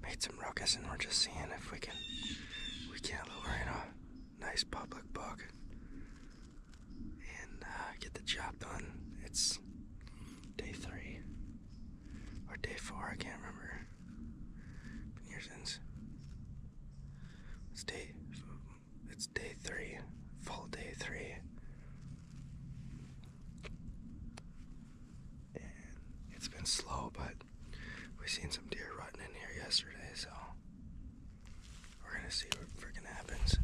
made some ruckus, and we're just seeing if we can't lure in a nice public buck and get the job done. It's day 3 or day 4, I can't remember. Been years since. It's day 3, full day 3. And it's been slow, but we seen some deer rutting in here yesterday, so we're gonna see what freaking happens.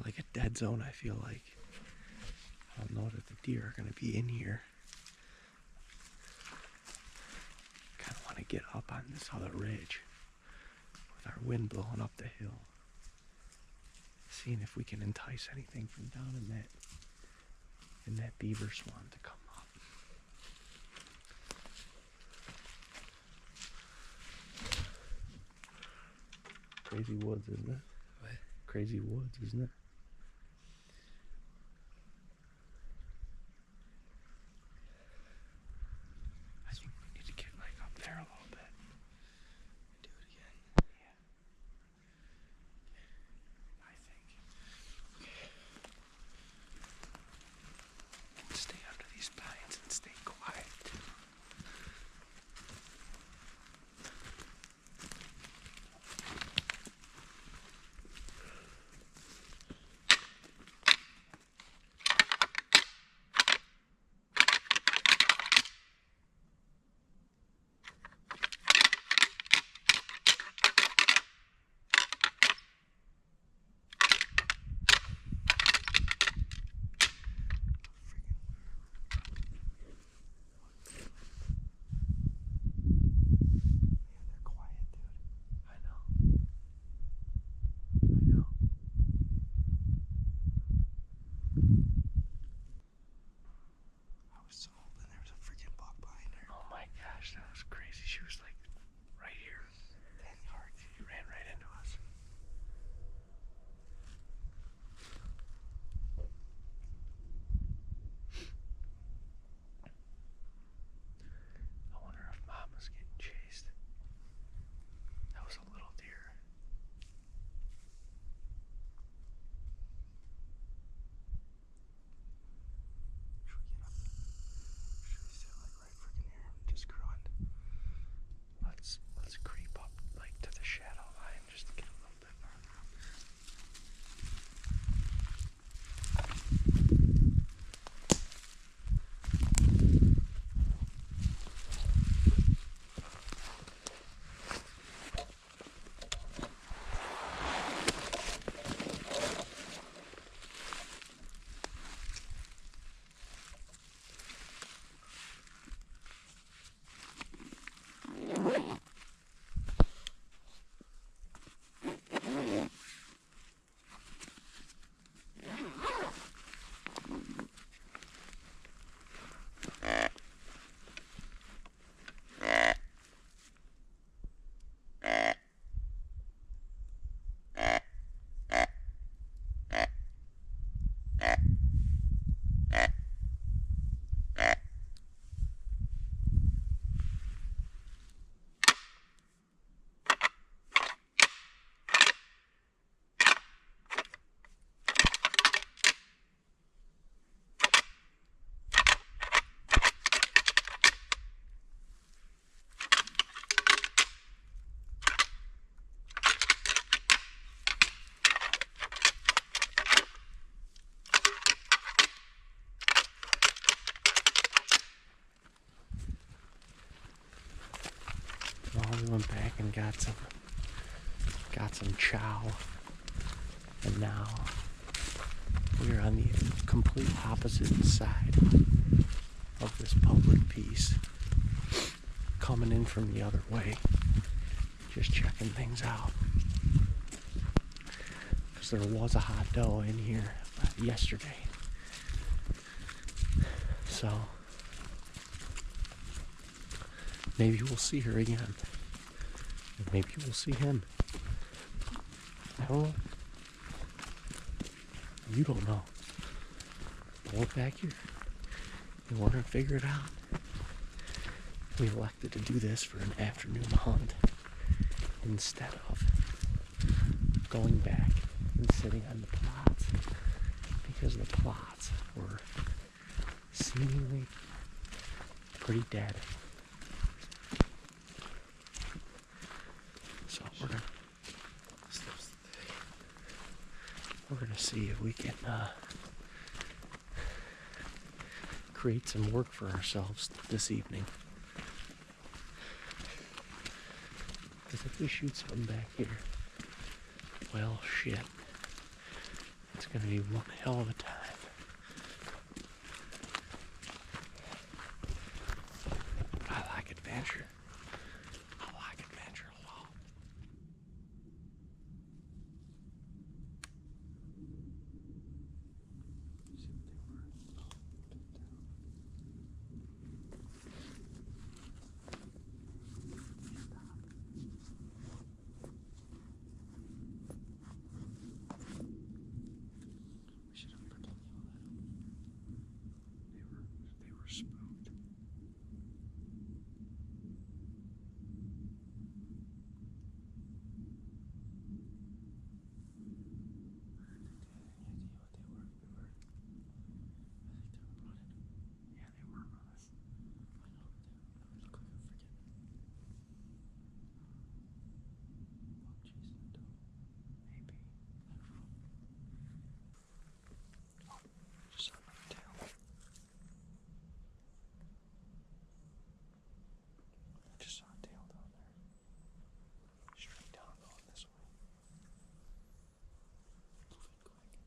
Like a dead zone, I feel like. I don't know that the deer are going to be in here. Kind of want to get up on this other ridge with our wind blowing up the hill. Seeing if we can entice anything from down in that beaver swamp to come up. Crazy woods, isn't it? What? Crazy woods, isn't it? I think we need to get like up there a little bit. Do it again. Yeah. I think. Stay under these pines and stay quiet. and got some chow, and now we're on the complete opposite side of this public piece, coming in from the other way, just checking things out. Because there was a hot doe in here yesterday. So maybe we'll see her again. Maybe we'll see him. I don't know. You don't know. But we're back here. And we're going to figure it out. We elected to do this for an afternoon hunt instead of going back and sitting on the plots, because the plots were seemingly pretty dead. So we're gonna see if we can create some work for ourselves this evening. Because if we shoot something back here, well, shit, it's gonna be one hell of a time. I like adventure. I like adventure a lot. They were spooked. Yeah, they were on us. Maybe. Just on my tail. Just saw a tail down there. Straight down going this way. Moving quick.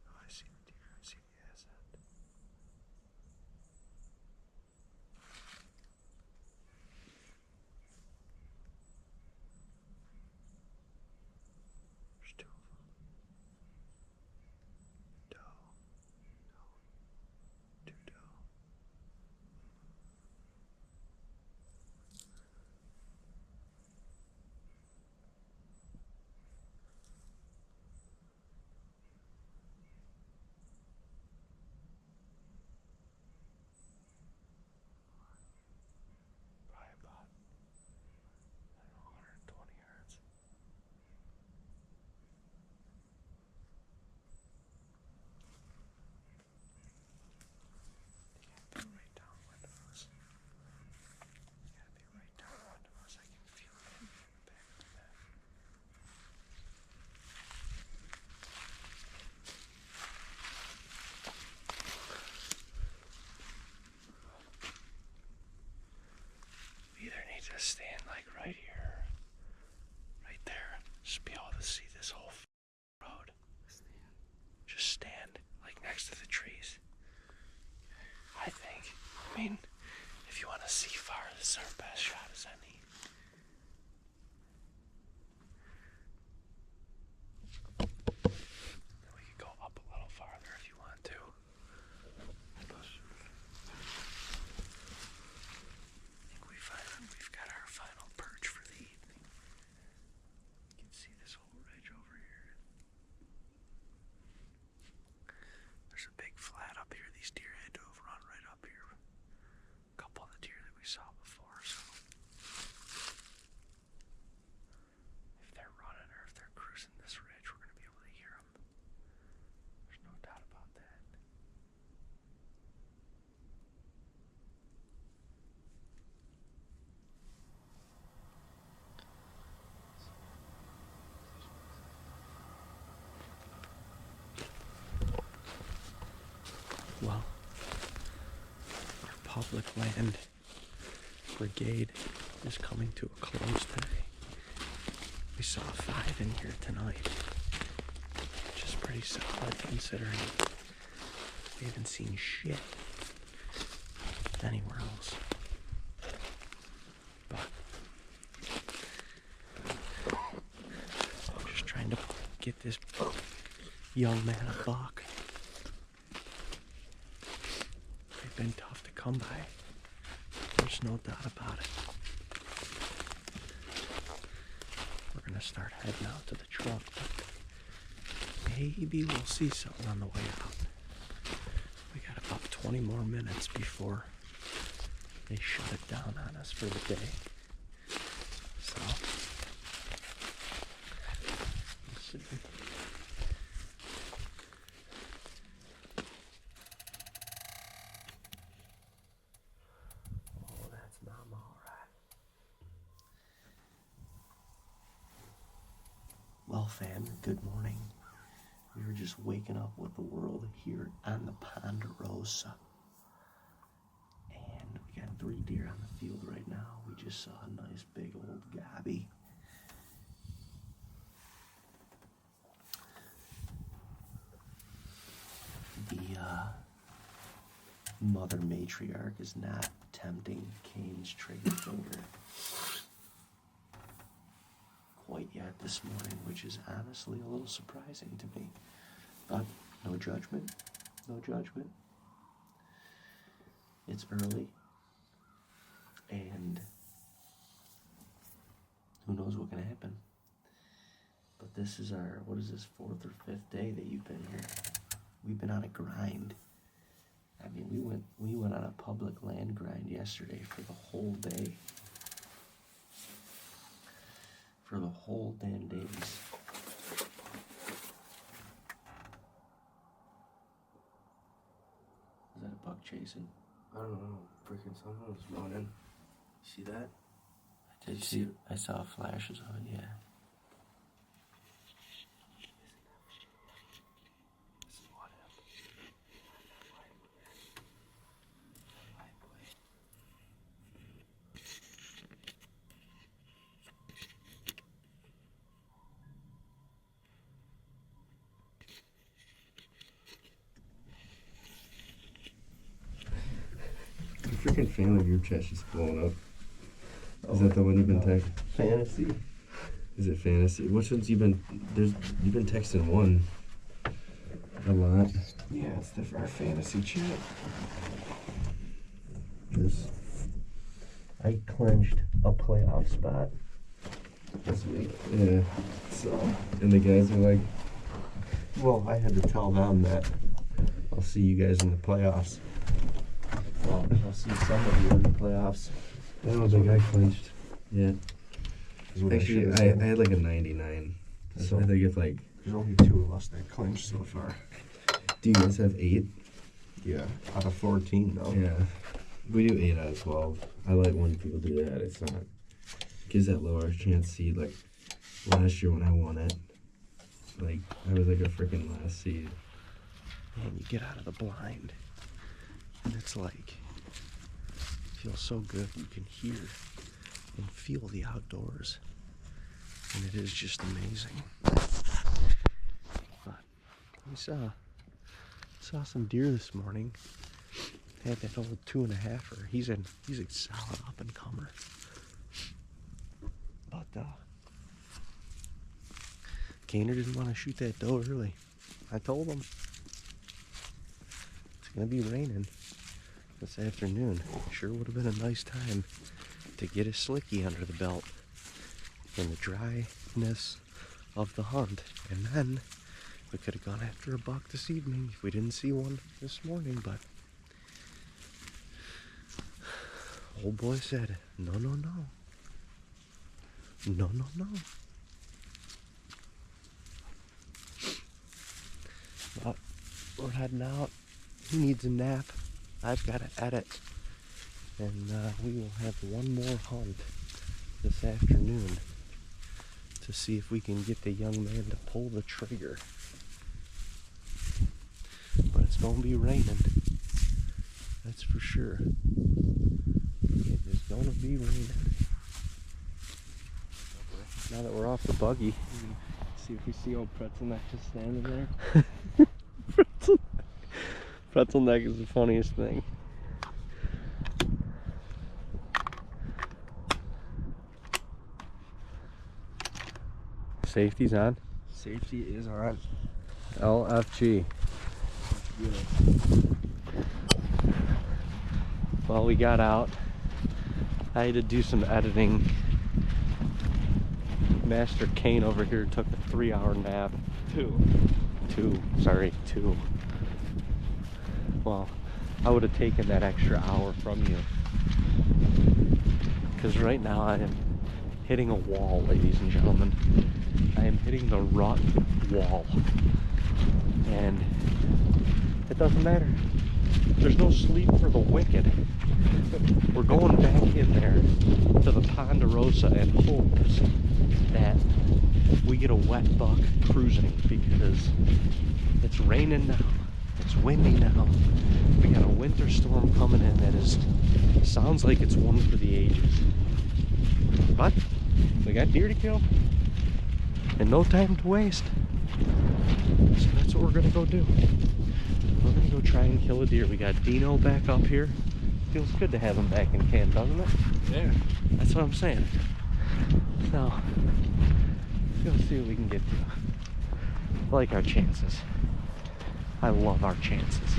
Oh, I see the deer. I see the ass end. There's two of them. Doe. No. Two doe. Probably about, I don't know, 120 yards. They gotta be right downwind of us. They gotta be right downwind of us. I can feel it in the back of my neck. We either need to stand like right here, right there, just be able to see this whole road. Just stand like next to the trees. I think. I mean, if you want to see far, this is our best shot as any. Then we could go up a little farther if you want to. I think we've got our final perch for the evening. You can see this whole ridge over here. There's a big flat up here. These deer had to have run right up here. A couple of the deer that we saw before, so public land brigade is coming to a close today. We saw 5 in here tonight, which is pretty solid considering we haven't seen shit anywhere else. But I'm just trying to get this young man a buck. They've been tough to come by. There's no doubt about it. We're gonna start heading out to the truck, but maybe we'll see something on the way out. We got about 20 more minutes before they shut it down on us for the day. So, we'll see. Oh, that's Mama, all right. Well, fam, good morning. We were just waking up with the world here on the Ponderosa. And we got 3 deer on the field right now. We just saw a nice big old gobby. The mother matriarch is not tempting Kane's trigger finger quite yet this morning, which is honestly a little surprising to me. But no judgment, no judgment. It's early, and who knows what's gonna happen. But this is our, what is this, 4th or 5th day that you've been here. We've been on a grind. I mean, we went on a public land grind yesterday for the whole day. For the whole damn days. Is that a buck chasing? I don't know. Freaking someone was running. See that? I did see. I saw flashes of it. Yeah. The freaking family group chat just blowing up. Is that the one you've been texting? Fantasy. Is it fantasy? Which ones you've been texting one a lot? Yeah, it's our fantasy chat. I clinched a playoff spot this week. Yeah. So, And the guys are like, well, I had to tell them that I'll see you guys in the playoffs. well, I'll see some of you in the playoffs. I don't think I clinched yet. Is what I Actually, should've I said. had like a 99. So So- I think it's like, There's only 2 of us that clinched so far. do you guys have 8? Yeah, out of 14 though. Yeah. We do 8 out of 12. I like when people do that. It's not, gives that lower chance seed. Like last year when I won it, like I was like a freaking last seed. Man, you get out of the blind, and it's like, it feels so good. You can hear and feel the outdoors, and it is just amazing. But we saw some deer this morning. Had that old 2.5er. He's a solid up and comer. But Kaner didn't want to shoot that doe early. I told him it's gonna be raining this afternoon. Sure would have been a nice time to get a slicky under the belt in the dryness of the hunt, and then we could have gone after a buck this evening if we didn't see one this morning. But old boy said, no, no, no. No, no, no. But we're heading out. He needs a nap. I've got to edit. And we will have one more hunt this afternoon to see if we can get the young man to pull the trigger. But it's going to be raining. That's for sure. gonna be raining. Now that we're off the buggy, See if we see old Pretzel Neck just standing there. pretzel neck is the funniest thing. Safety's on. Safety is on. LFG. Well, we got out. I had to do some editing. Master Kane over here took a 3-hour nap. Two. Well, I would have taken that extra hour from you. Because right now I am hitting a wall, ladies and gentlemen. I am hitting the rut wall. And it doesn't matter. There's no sleep for the wicked. We're going back in there to the Ponderosa and hopes that we get a wet buck cruising, because it's raining now, it's windy now, we got a winter storm coming in that sounds like it's one for the ages. But we got deer to kill and no time to waste, so that's what we're gonna go do. We're gonna go try and kill a deer. We got Dino back up here. Feels good to have him back in camp, doesn't it? Yeah. That's what I'm saying. So, let's go see what we can get to. I like our chances. I love our chances.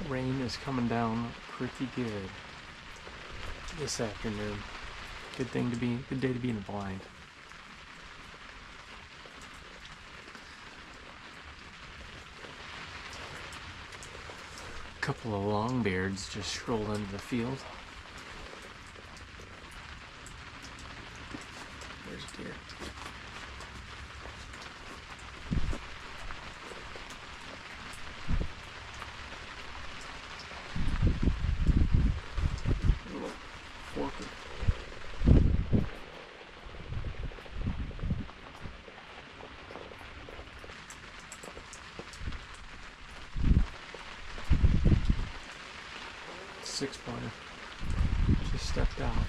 Rain is coming down pretty good this afternoon. Good day to be in the blind. A couple of longbeards just strolled into the field. There's a deer. Six-pointer just stepped out.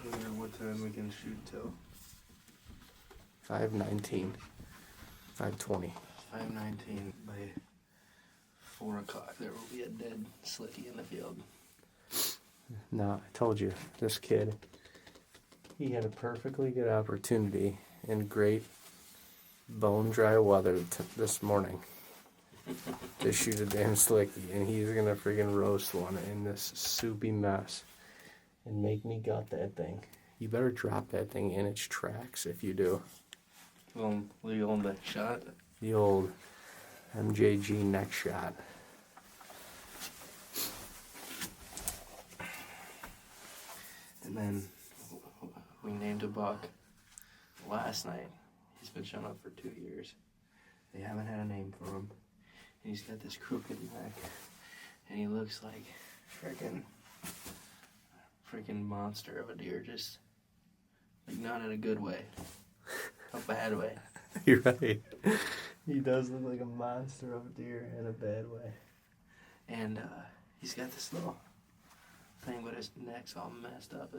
I wonder what time we can shoot till. 5:19. 5:20. 5:19. By 4 o'clock there will be a dead slicky in the field. No, I told you, this kid, he had a perfectly good opportunity in great bone dry weather this morning to shoot a damn slicky, and he's gonna freaking roast one in this soupy mess and make me gut that thing. You better drop that thing in its tracks if you do. Well, the old neck shot. The old MJG neck shot. And then we named a buck last night. He's been showing up for 2 years. They haven't had a name for him. And he's got this crooked neck. And he looks like freaking monster of a deer. Just, like, not in a good way. A bad way. You're right. He does look like a monster of a deer in a bad way. And he's got this little thing, but his neck's all messed up.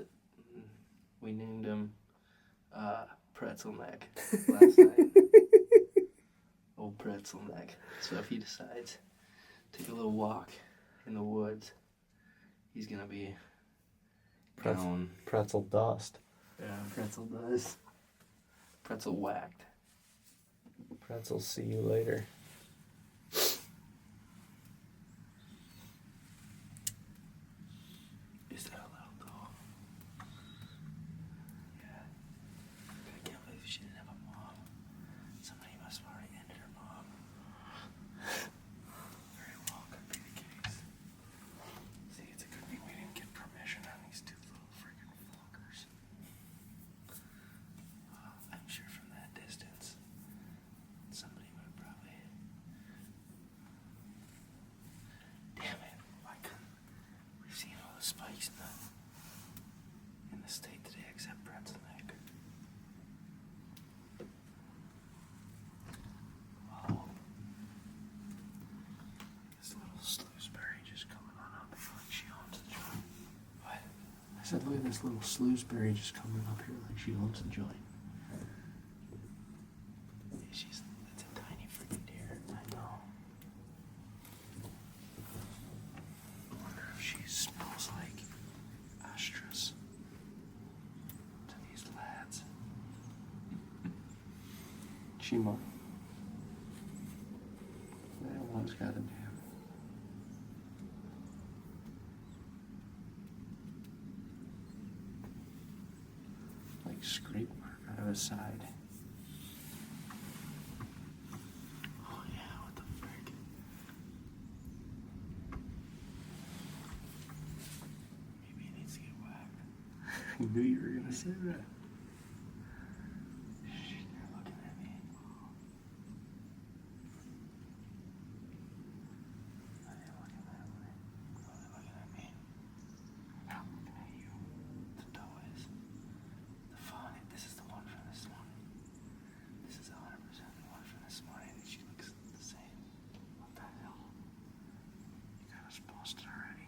We named him Pretzel Neck last night. Old Pretzel Neck. So if he decides to take a little walk in the woods, he's gonna be down. Pretzel dust. Yeah, pretzel does. Pretzel whacked. Pretzel, see you later. Is that a little dog? Yeah. I can't believe she didn't have a mom. Somebody must have already ended her mom. spikes in the state today, except Brent's neck. Wow. This little slewsberry just coming on up here like she owns the joint. What? I said, look at this little slewsberry just coming up here like she owns the joint. It's a tiny freaking deer. I know. I wonder if she smells like ostrich to these lads. She might. That one's got a damn. Like scrape mark out of his side. Oh yeah, what the frick? Maybe he needs to get whacked. I knew you were gonna say that. Shit, you're looking at me. Are they looking that way? Oh, they're looking at me. I'm looking at you. The doe is. The fawn, this is the one from this morning. This is 100% the one from this morning, and she looks the same. What the hell? You got us busted already.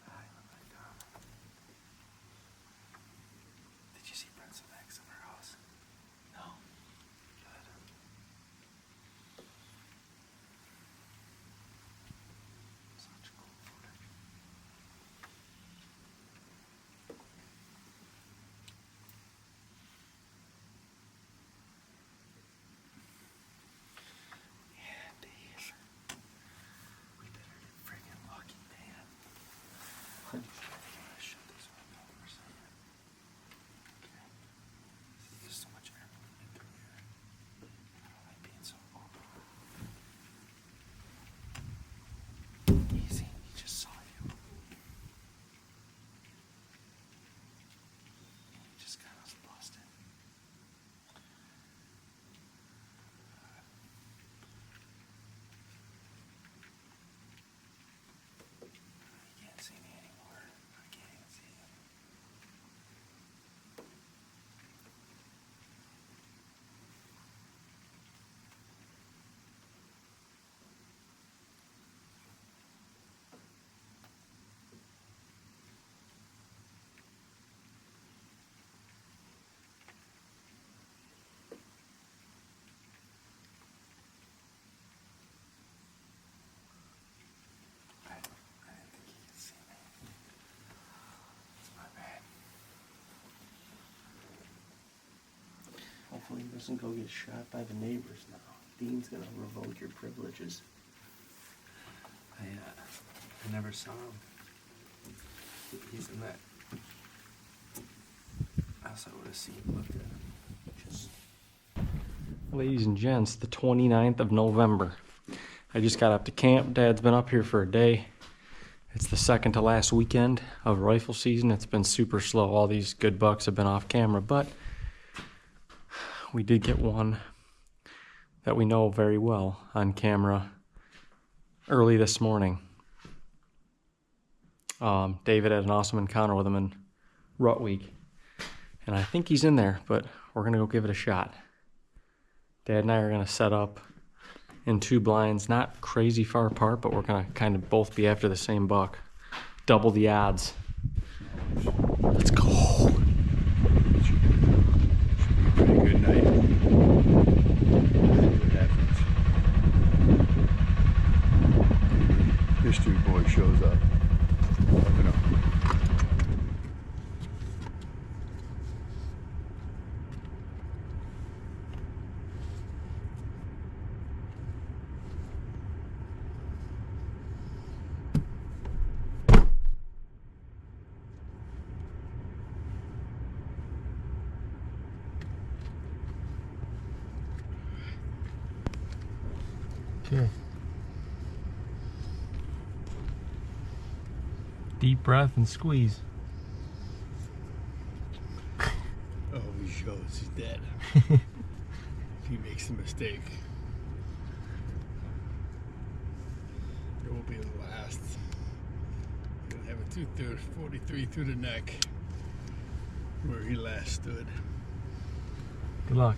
Hi, went back down. Did you see Brent's legs in her house? No. Good. Such cool footage. Yeah, Dave. We better get friggin' lucky, man. I think I'm gonna shut this window for a second. Okay. There's so much air moving through here. I don't like being so open. Easy, he just saw you. He just got us busted. He can't see me anymore. I can't even see him. I didn't think he could see me. It's my bad. Hopefully he doesn't go get shot by the neighbors now. Dean's gonna revoke your privileges. I never saw him. He's in that. Else I would have seen, looked at him. Just Ladies and gents, the 29th of November. I just got up to camp. Dad's been up here for a day. It's the second to last weekend of rifle season. It's been super slow. All these good bucks have been off camera, but we did get one that we know very well on camera early this morning. David had an awesome encounter with him in rut week, and I think he's in there, but we're gonna go give it a shot. Dad and I are gonna set up in two blinds, not crazy far apart, but we're gonna kind of both be after the same buck. Double the odds. Let's go. Should be a pretty good night. See what happens. History boy shows up. Never know. Okay. Deep breath and squeeze. Oh, he shows he's dead. If he makes a mistake. hope he lasts. Gonna have a 243 through the neck where he last stood. Good luck.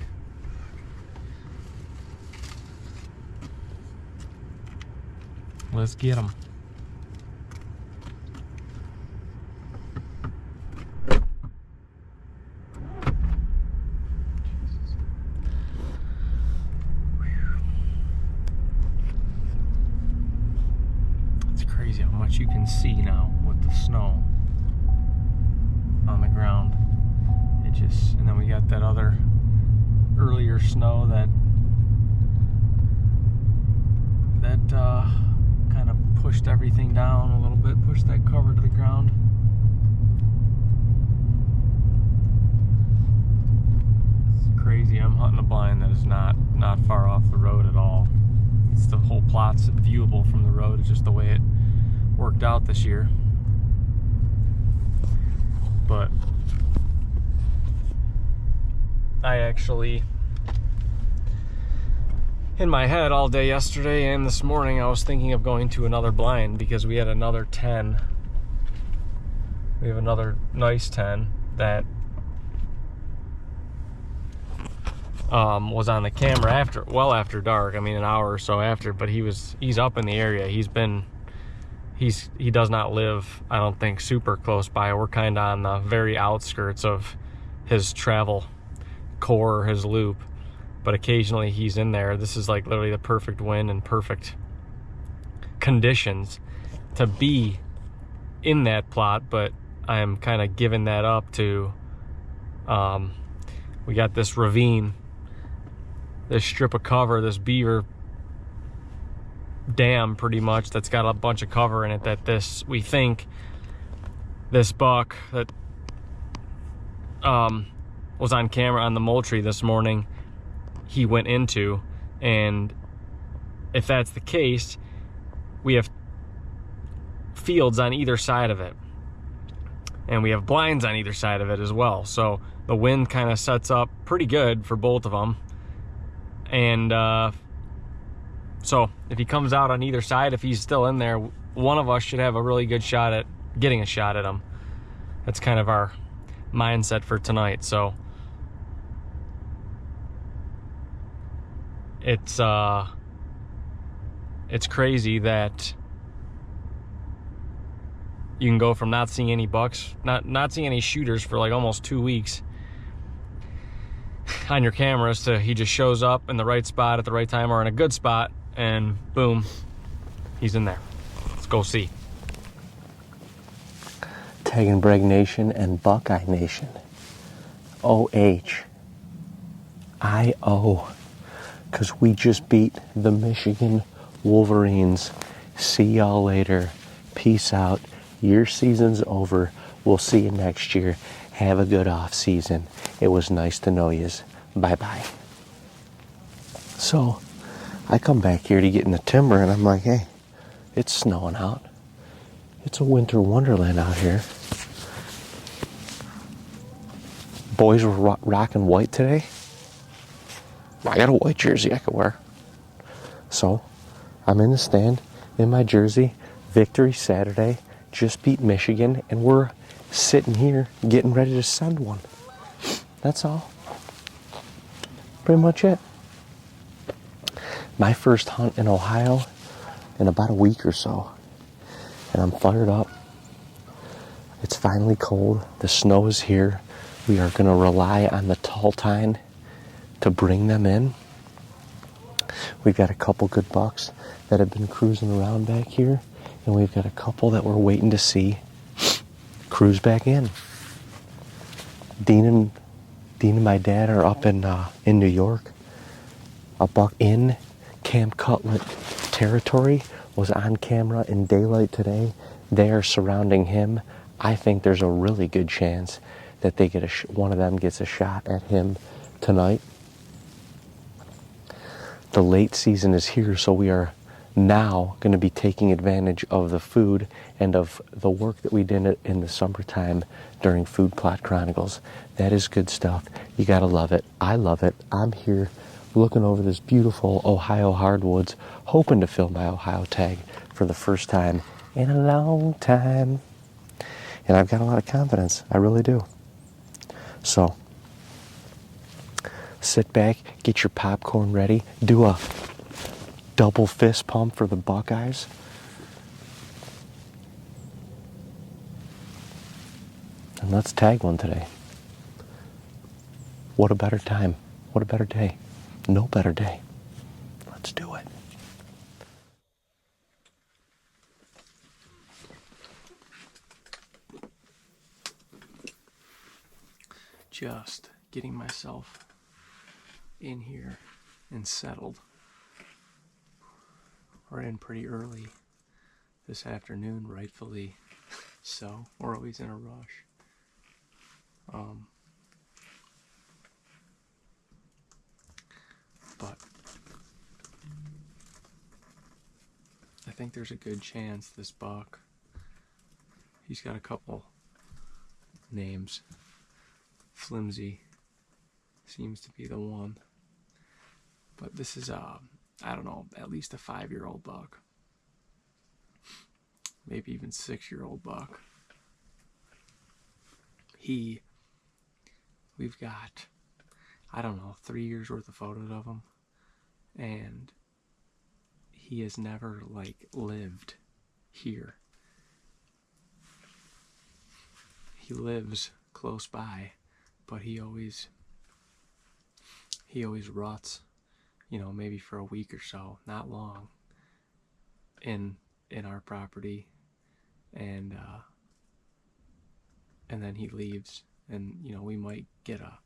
Let's get him. It's crazy how much you can see now with the snow on the ground. It just, and then we got that other earlier snow that kind of pushed everything down a little bit, pushed that cover to the ground. It's crazy. I'm hunting a blind that is not far off the road at all. It's the whole plot's viewable from the road. It's just the way it worked out this year. But I actually, in my head all day yesterday and this morning, I was thinking of going to another blind because we had another 10. We have another nice 10 that was on the camera well after dark. I mean, an hour or so after, but he's up in the area. He does not live, I don't think, super close by. We're kind of on the very outskirts of his travel core, his loop. But occasionally he's in there. This is like literally the perfect wind and perfect conditions to be in that plot, but I'm kind of giving that up to, we got this ravine, this strip of cover, this beaver dam pretty much that's got a bunch of cover in it that we think this buck that was on camera on the Moultrie this morning, he went into. And if that's the case, we have fields on either side of it, and we have blinds on either side of it as well, so the wind kind of sets up pretty good for both of them. And so if he comes out on either side, if he's still in there, one of us should have a really good shot at getting a shot at him. That's kind of our mindset for tonight. So it's crazy that you can go from not seeing any bucks, not seeing any shooters for like almost 2 weeks on your cameras, to he just shows up in the right spot at the right time or in a good spot, and boom, he's in there. Let's go see. Tag and Brag Nation and Buckeye Nation. OHIO. Because we just beat the Michigan Wolverines. See y'all later. Peace out. Your season's over. We'll see you next year. Have a good off season. It was nice to know yous. Bye-bye. So, I come back here to get in the timber, and I'm like, hey, it's snowing out. It's a winter wonderland out here. Boys were rocking white today. I got a white jersey I could wear. So, I'm in the stand in my jersey. Victory Saturday. Just beat Michigan, and we're sitting here getting ready to send one. That's all. Pretty much it. My first hunt in Ohio in about a week or so. And I'm fired up. It's finally cold. The snow is here. We are going to rely on the tall tine to bring them in. We've got a couple good bucks that have been cruising around back here, and we've got a couple that we're waiting to see cruise back in. Dean and my dad are up in New York. A buck in Camp Cutlet territory was on camera in daylight today. They are surrounding him. I think there's a really good chance that they get one of them gets a shot at him tonight. The late season is here, so we are now going to be taking advantage of the food and of the work that we did in the summertime during Food Plot Chronicles. That is good stuff. You got to love it. I love it. I'm here looking over this beautiful Ohio hardwoods, hoping to fill my Ohio tag for the first time in a long time. And I've got a lot of confidence. I really do. So, sit back, get your popcorn ready, do a double fist pump for the Buckeyes. And let's tag one today. What a better time. What a better day. No better day. Let's do it. Just getting myself in here and settled. We're in pretty early this afternoon, rightfully so. We're always in a rush. But I think there's a good chance this buck, he's got a couple names. Flimsy seems to be the one. But this is, I don't know, at least a 5-year-old buck. Maybe even 6-year-old buck. We've got, I don't know, 3 years worth of photos of him. And he has never, lived here. He lives close by, but he always ruts, maybe for a week or so, not long, in our property, and then he leaves, and we might get a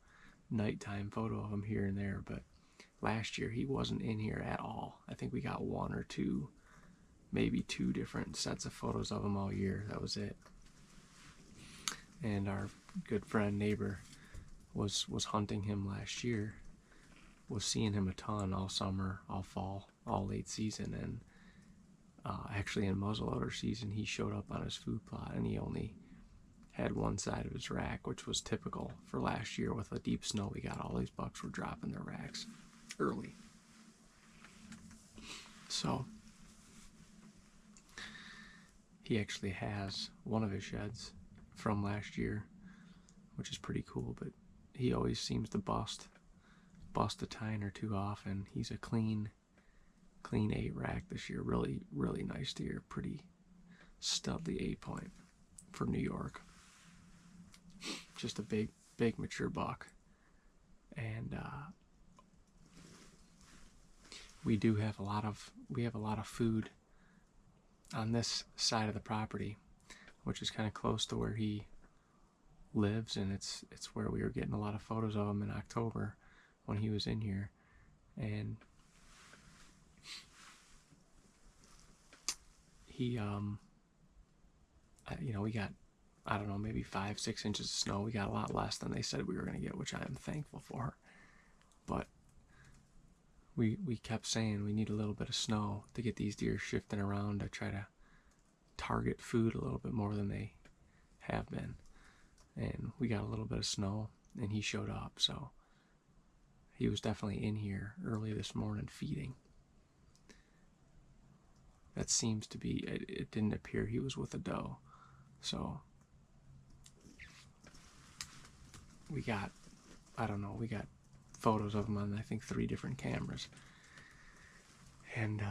nighttime photo of him here and there, but last year he wasn't in here at all. I think we got 1 or 2, maybe 2 different sets of photos of him all year. That was it. And our good friend neighbor was hunting him last year, was seeing him a ton all summer, all fall, all late season, and actually in muzzleloader season he showed up on his food plot and he only had one side of his rack, which was typical for last year. With the deep snow we got, all these bucks were dropping their racks early. So he actually has one of his sheds from last year, which is pretty cool, but he always seems to bust a tine or 2 off, and he's a clean 8 rack this year. Really, really nice deer. Pretty studly 8-point for New York. Just a big mature buck. And we have a lot of food on this side of the property, which is kind of close to where he lives, and it's where we were getting a lot of photos of him in October when he was in here. And he we got, I don't know, maybe 5-6 inches of snow. We got a lot less than they said we were going to get, which I am thankful for. But we kept saying we need a little bit of snow to get these deer shifting around, to try to target food a little bit more than they have been. And we got a little bit of snow, and he showed up, so he was definitely in here early this morning feeding. That seems to be, it didn't appear he was with a doe. So we got photos of him on, I think, 3 different cameras. And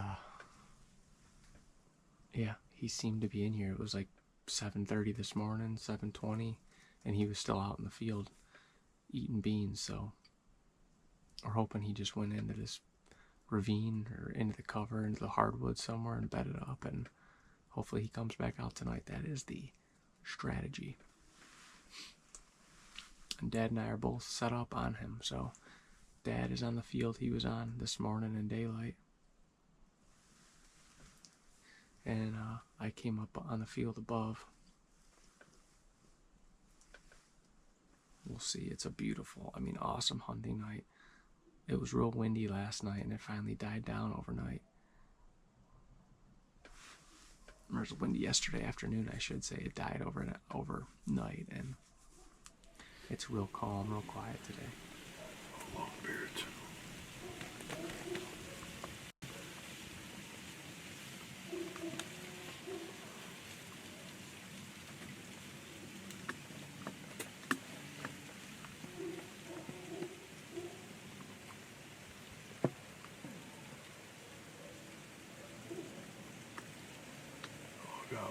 yeah, he seemed to be in here. It was like 7:30 this morning, 7:20, and he was still out in the field eating beans. So we're hoping he just went into this ravine or into the cover, into the hardwood somewhere, and bedded up, and hopefully he comes back out tonight. That is the strategy. And Dad and I are both set up on him, so Dad is on the field he was on this morning in daylight, and I came up on the field above. We'll see. It's a beautiful, awesome hunting night. It was real windy last night, and it finally died down overnight. It was windy yesterday afternoon, I should say. It died overnight, and it's real calm, real quiet today. Long beards.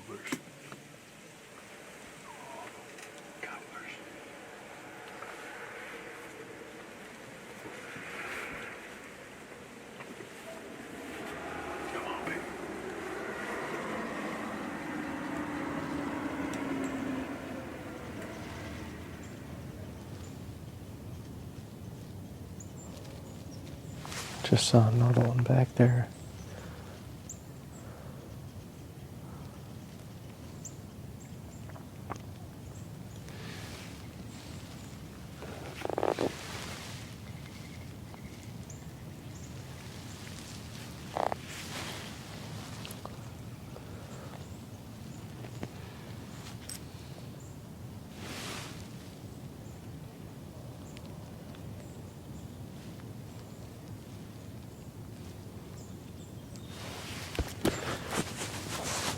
Cobblers. Cobblers. Come on, baby. Just saw another one back there.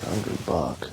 Hungry buck.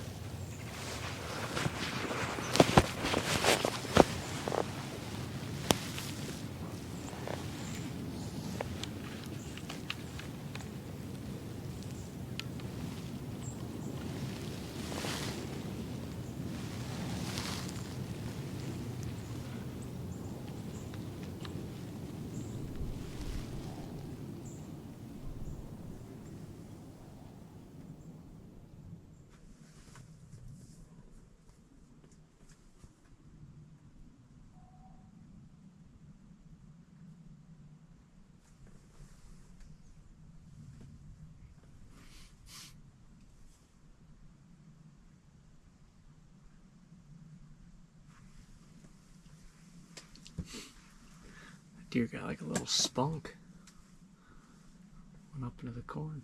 Deer got like a little spunk. Went up into the corn.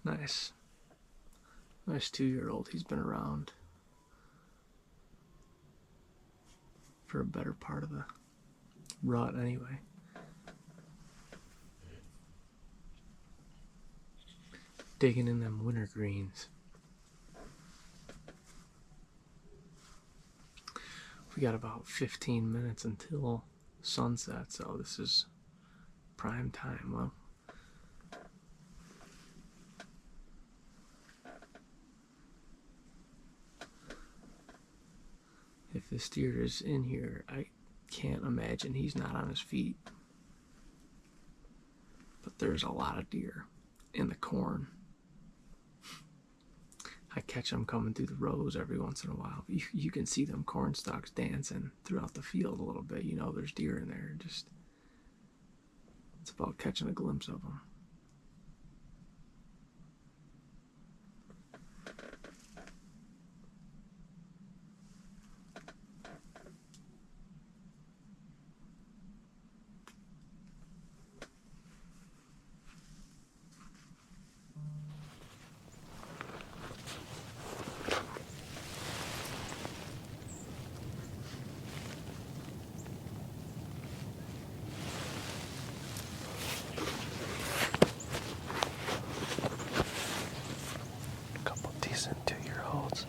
Nice. Nice 2-year-old. He's been around for a better part of the rut anyway. Digging in them winter greens. We got about 15 minutes until sunset, so this is prime time. Well, if this deer is in here, I can't imagine he's not on his feet. But there's a lot of deer in the corn. I catch them coming through the rows every once in a while. You can see them corn stalks dancing throughout the field a little bit. You know there's deer in there. Just, it's about catching a glimpse of them. A couple decent 2-year-olds.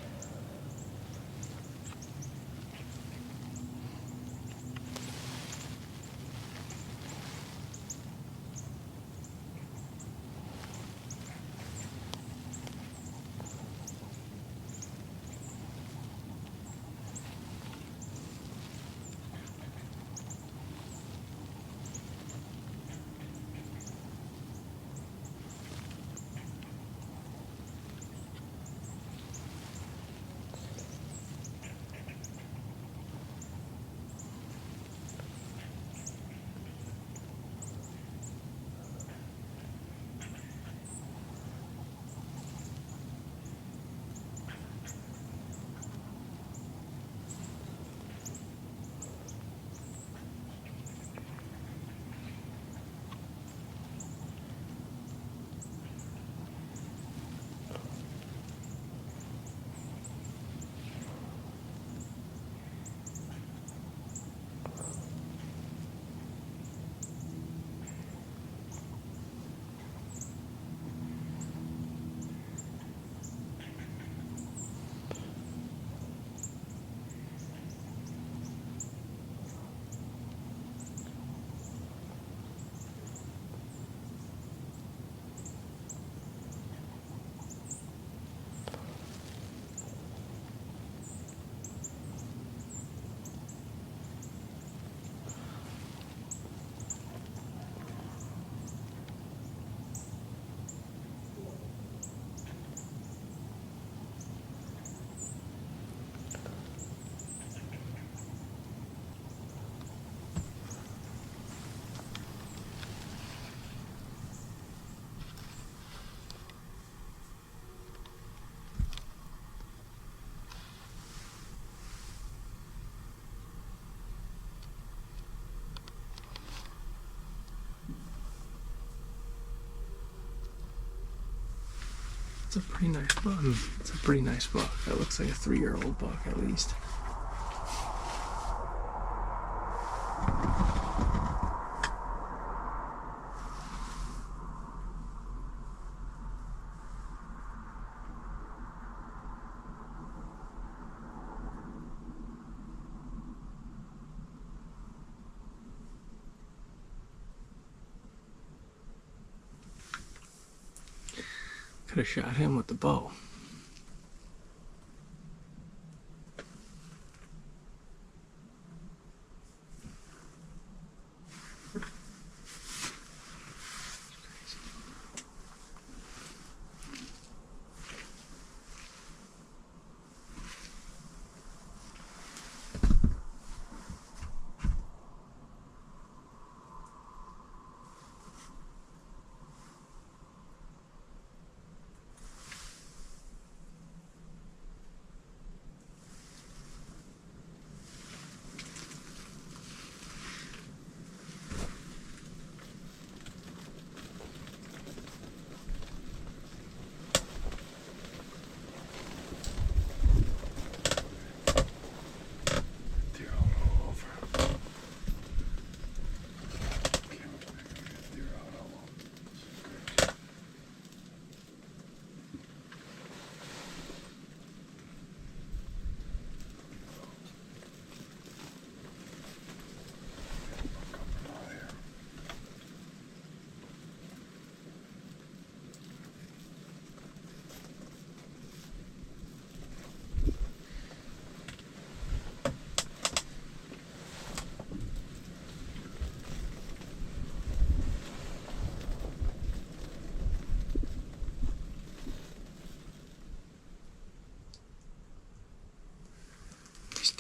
It's a pretty nice buck. It's a pretty nice buck. That looks like a 3-year-old buck at least. Could have shot him with the bow.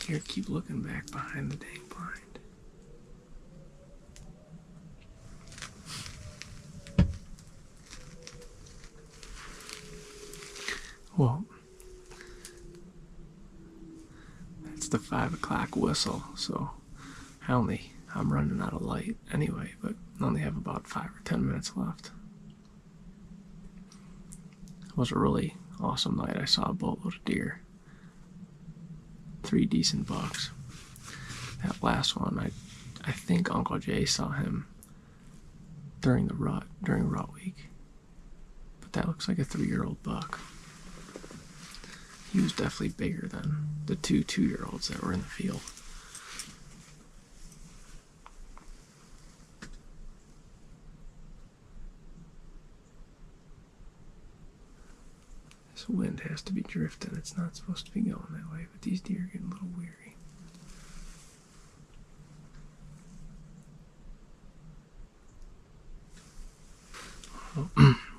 Here, keep looking back behind the dang blind. Well, that's the 5 o'clock whistle, so I'm running out of light anyway, but I only have about 5 or 10 minutes left. It was a really awesome night. I saw a boatload of deer. 3 decent bucks. That last one, I think Uncle Jay saw him during rut week. But that looks like a 3-year-old buck. He was definitely bigger than the 2 2-year-olds that were in the field. This wind has to be drifting. It's not supposed to be going that way, but these deer are getting a little weary.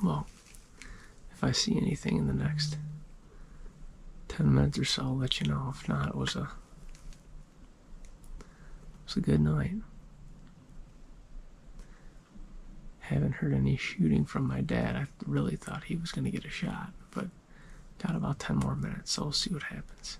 Well, if I see anything in the next 10 minutes or so, I'll let you know. If not, it was a good night. Haven't heard any shooting from my dad. I really thought he was going to get a shot, but got about 10 more minutes, so we'll see what happens.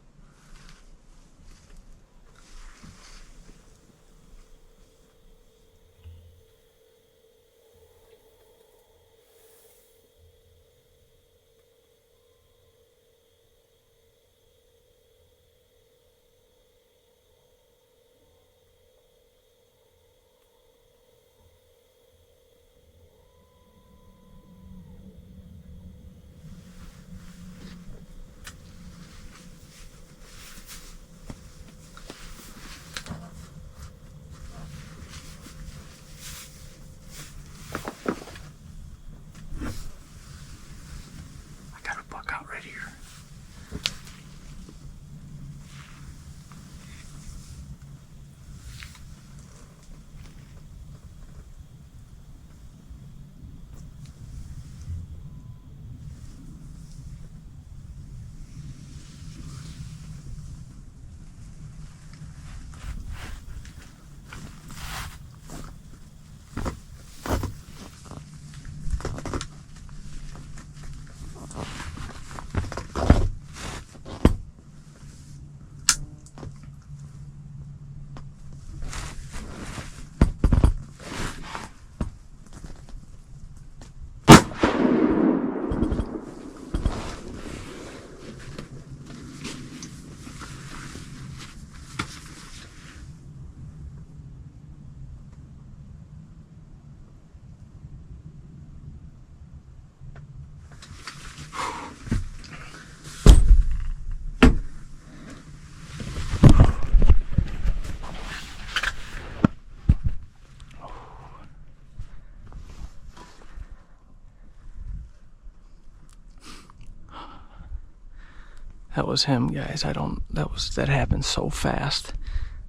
That was him, guys. That happened so fast.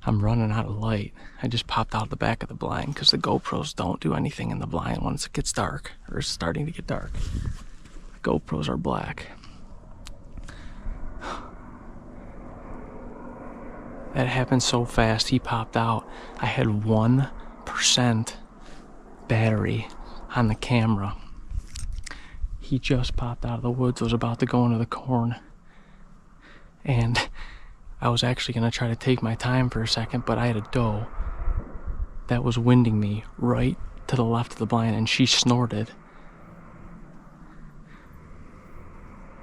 I'm running out of light. I just popped out the back of the blind because the GoPros don't do anything in the blind once it gets dark, or it's starting to get dark. The GoPros are black. That happened so fast. He popped out. I had 1% battery on the camera. He just popped out of the woods, was about to go into the corn. And I was actually going to try to take my time for a second, but I had a doe that was winding me right to the left of the blind, and she snorted.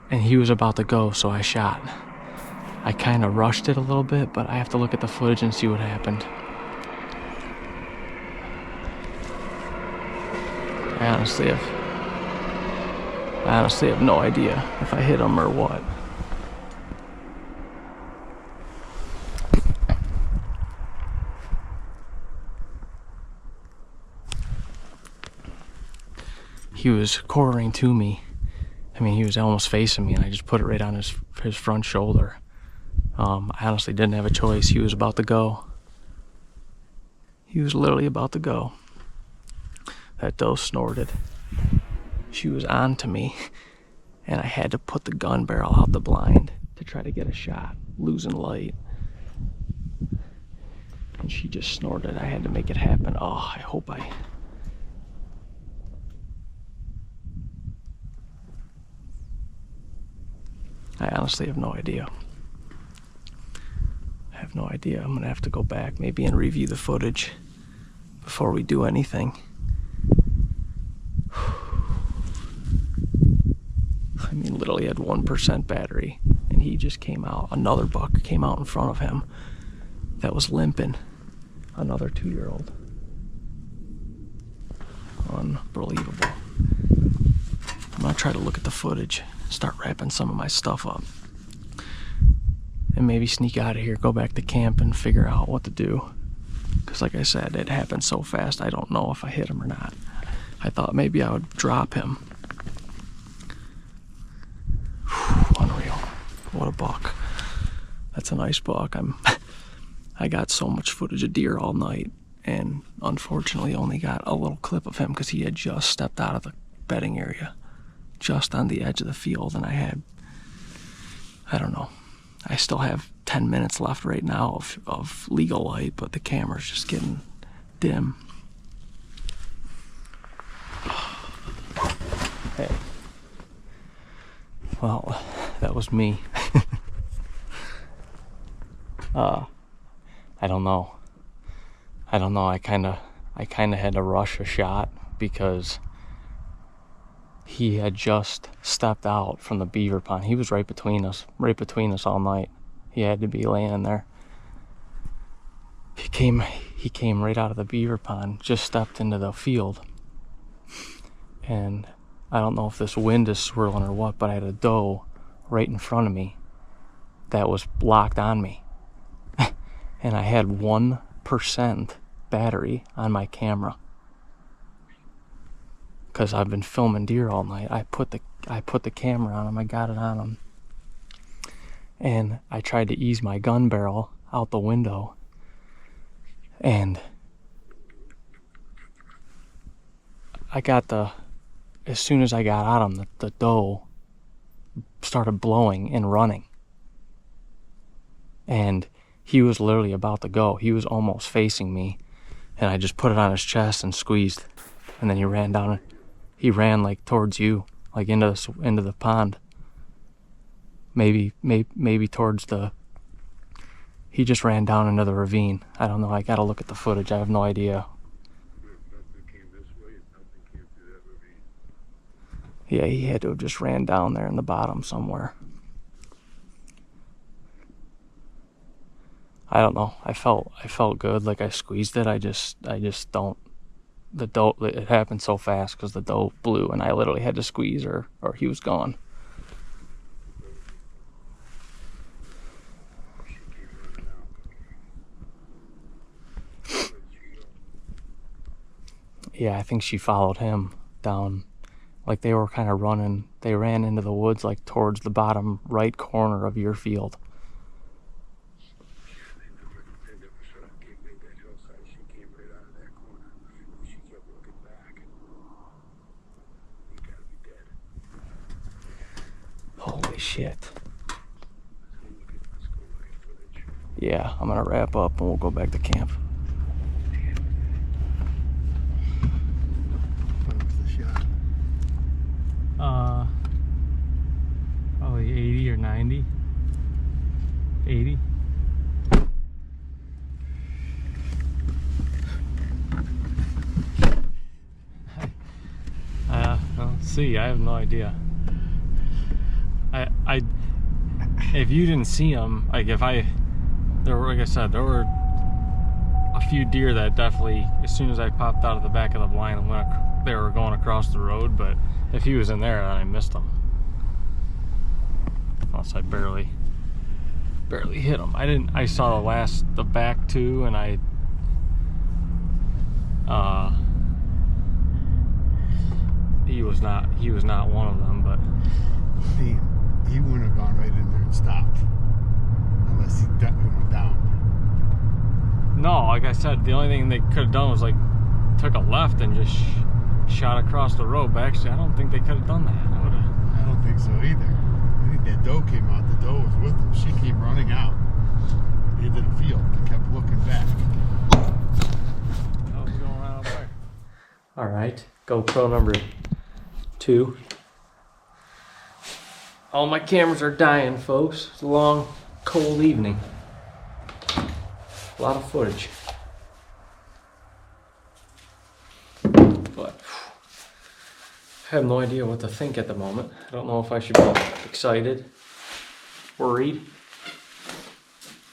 And he was about to go, so I shot. I kind of rushed it a little bit, but I have to look at the footage and see what happened. I honestly have no idea if I hit him or what. He was quartering to me. I mean, he was almost facing me, and I just put it right on his front shoulder. I honestly didn't have a choice. He was about to go. He was literally about to go. That doe snorted. She was on to me, and I had to put the gun barrel out the blind to try to get a shot, losing light. and she just snorted. I had to make it happen. Oh, I hope I honestly have no idea. I have no idea. I'm gonna have to go back maybe and review the footage before we do anything. I mean, literally had 1% battery, and he just came out. Another buck came out in front of him that was limping. Another 2-year-old. Unbelievable. I'm gonna try to look at the footage, start wrapping some of my stuff up, and maybe sneak out of here, go back to camp and figure out what to do. Because like I said, it happened so fast, I don't know if I hit him or not. I thought maybe I would drop him. Unreal. What a buck. That's a nice buck. I got so much footage of deer all night, and unfortunately only got a little clip of him because he had just stepped out of the bedding area, just on the edge of the field, and I don't know, I still have 10 minutes left right now of legal light, but the camera's just getting dim. Hey. Well, that was me. I don't know. I kind of had to rush a shot because he had just stepped out from the beaver pond. He was right between us all night. He had to be laying there. He came right out of the beaver pond, just stepped into the field. And I don't know if this wind is swirling or what, but I had a doe right in front of me that was locked on me. And I had 1% battery on my camera. Because I've been filming deer all night. I put the camera on him, I got it on him. And I tried to ease my gun barrel out the window. And as soon as I got on him, the doe started blowing and running. And he was literally about to go. He was almost facing me. And I just put it on his chest and squeezed. And then he ran down. He ran like towards you, like into the pond. Maybe towards the... He just ran down into the ravine. I don't know. I gotta look at the footage. I have no idea. Yeah, he had to have just ran down there in the bottom somewhere. I don't know. I felt good. Like I squeezed it. I just don't. The doe, it happened so fast because the doe blew, and I literally had to squeeze her, or he was gone. Yeah, I think she followed him down. Like they were kind of running. They ran into the woods, like towards the bottom right corner of your field. Holy shit. Yeah, I'm gonna wrap up and we'll go back to camp. What was the shot? Probably 80 or 90. 80. Well, see, I have no idea. If you didn't see him, like like I said, there were a few deer that definitely, as soon as I popped out of the back of the blind, they were going across the road, but if he was in there, then I missed him. Unless I barely hit him. I saw the back two, and he was not one of them, but He wouldn't have gone right in there and stopped unless he went down. no, like I said, the only thing they could have done was like took a left and just shot across the road. But actually, I don't think they could have done that. I don't think so either. I think that doe came out. The doe was with him. She came running out into the field and kept looking back. All right, GoPro number 2. All my cameras are dying, folks. It's a long, cold evening. A lot of footage. But I have no idea what to think at the moment. I don't know if I should be excited, worried,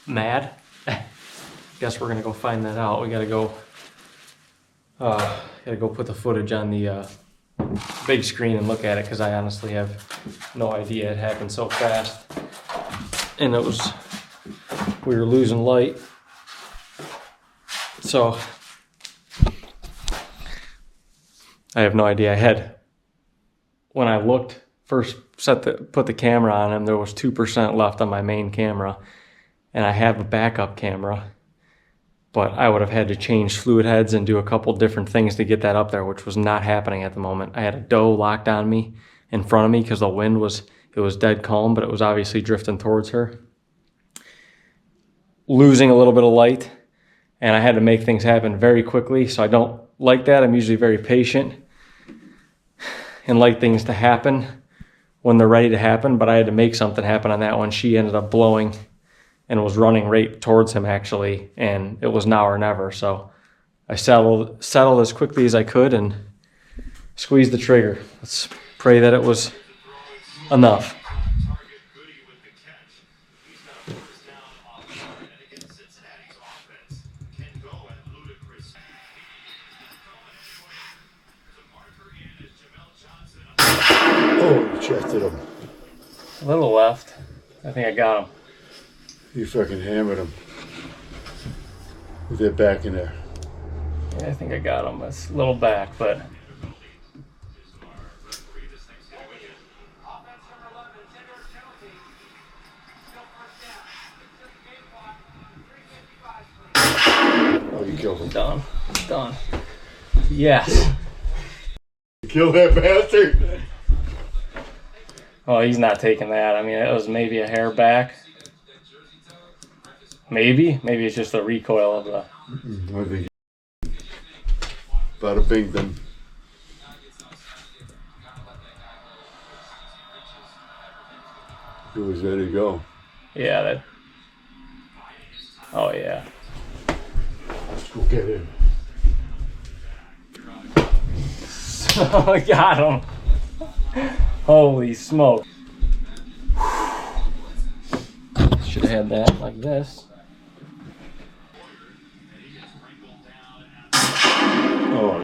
mad. Guess we're gonna go find that out. We gotta go put the footage on the big screen and look at it, because I honestly have no idea. It happened so fast, and we were losing light. So I have no idea. When I looked first, put the camera on him, there was 2% left on my main camera, and I have a backup camera, but I would have had to change fluid heads and do a couple different things to get that up there, which was not happening at the moment. I had a doe locked on me in front of me because the wind was dead calm, but it was obviously drifting towards her. Losing a little bit of light, and I had to make things happen very quickly, so I don't like that. I'm usually very patient and like things to happen when they're ready to happen, but I had to make something happen on that one. She ended up blowing and was running right towards him, actually, and it was now or never. So I settled as quickly as I could and squeezed the trigger. Let's pray that it was enough. Oh, you chested him. A little left. I think I got him. You fucking hammered him. With that back in there. Yeah, I think I got him. It's a little back, but... Oh, you killed him. Done. Yes. You killed that bastard. Oh, he's not taking that. I mean, it was maybe a hair back. Maybe it's just the recoil of the... I think bada bing then. He was ready to go. Yeah, that... Oh, yeah. Let's go get him. I got him. Holy smoke. Should have had that like this. Oh,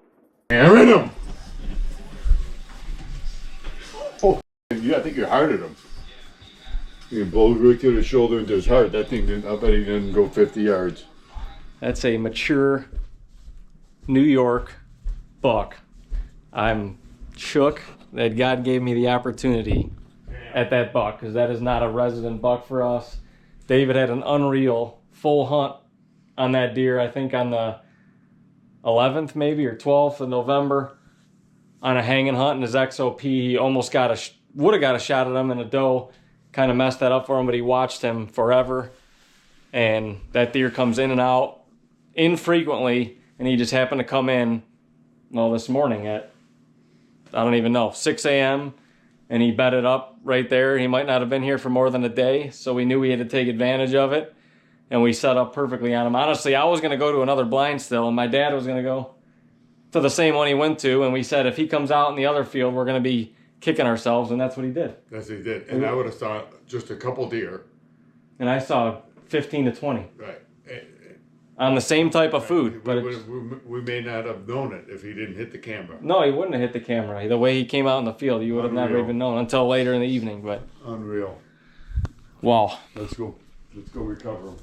hammered him. Oh, yeah, I think you hearted him. You blows right to the shoulder into his heart. That thing didn't, I bet he didn't go 50 yards. That's a mature New York buck. I'm shook that God gave me the opportunity at that buck, because that is not a resident buck for us. David had an unreal full hunt on that deer, I think on the 11th maybe or 12th of November on a hanging hunt in his XOP. He almost would have got a shot at him, and a doe kind of messed that up for him, but he watched him forever. And that deer comes in and out infrequently, and he just happened to come in, well, this morning at, I don't even know, 6 a.m. and he bedded up right there. He might not have been here for more than a day, so we knew we had to take advantage of it, and we set up perfectly on him. Honestly, I was going to go to another blind still, and my dad was going to go to the same one he went to, and we said if he comes out in the other field, we're going to be kicking ourselves, and that's what he did. That's what he did. And I would have saw just a couple deer. And I saw 15 to 20. Right. On the same type of food. But we may not have known it if he didn't hit the camera. no, he wouldn't have hit the camera. The way he came out in the field, you would have never even known until later in the evening. But Unreal. wow. Let's go recover him.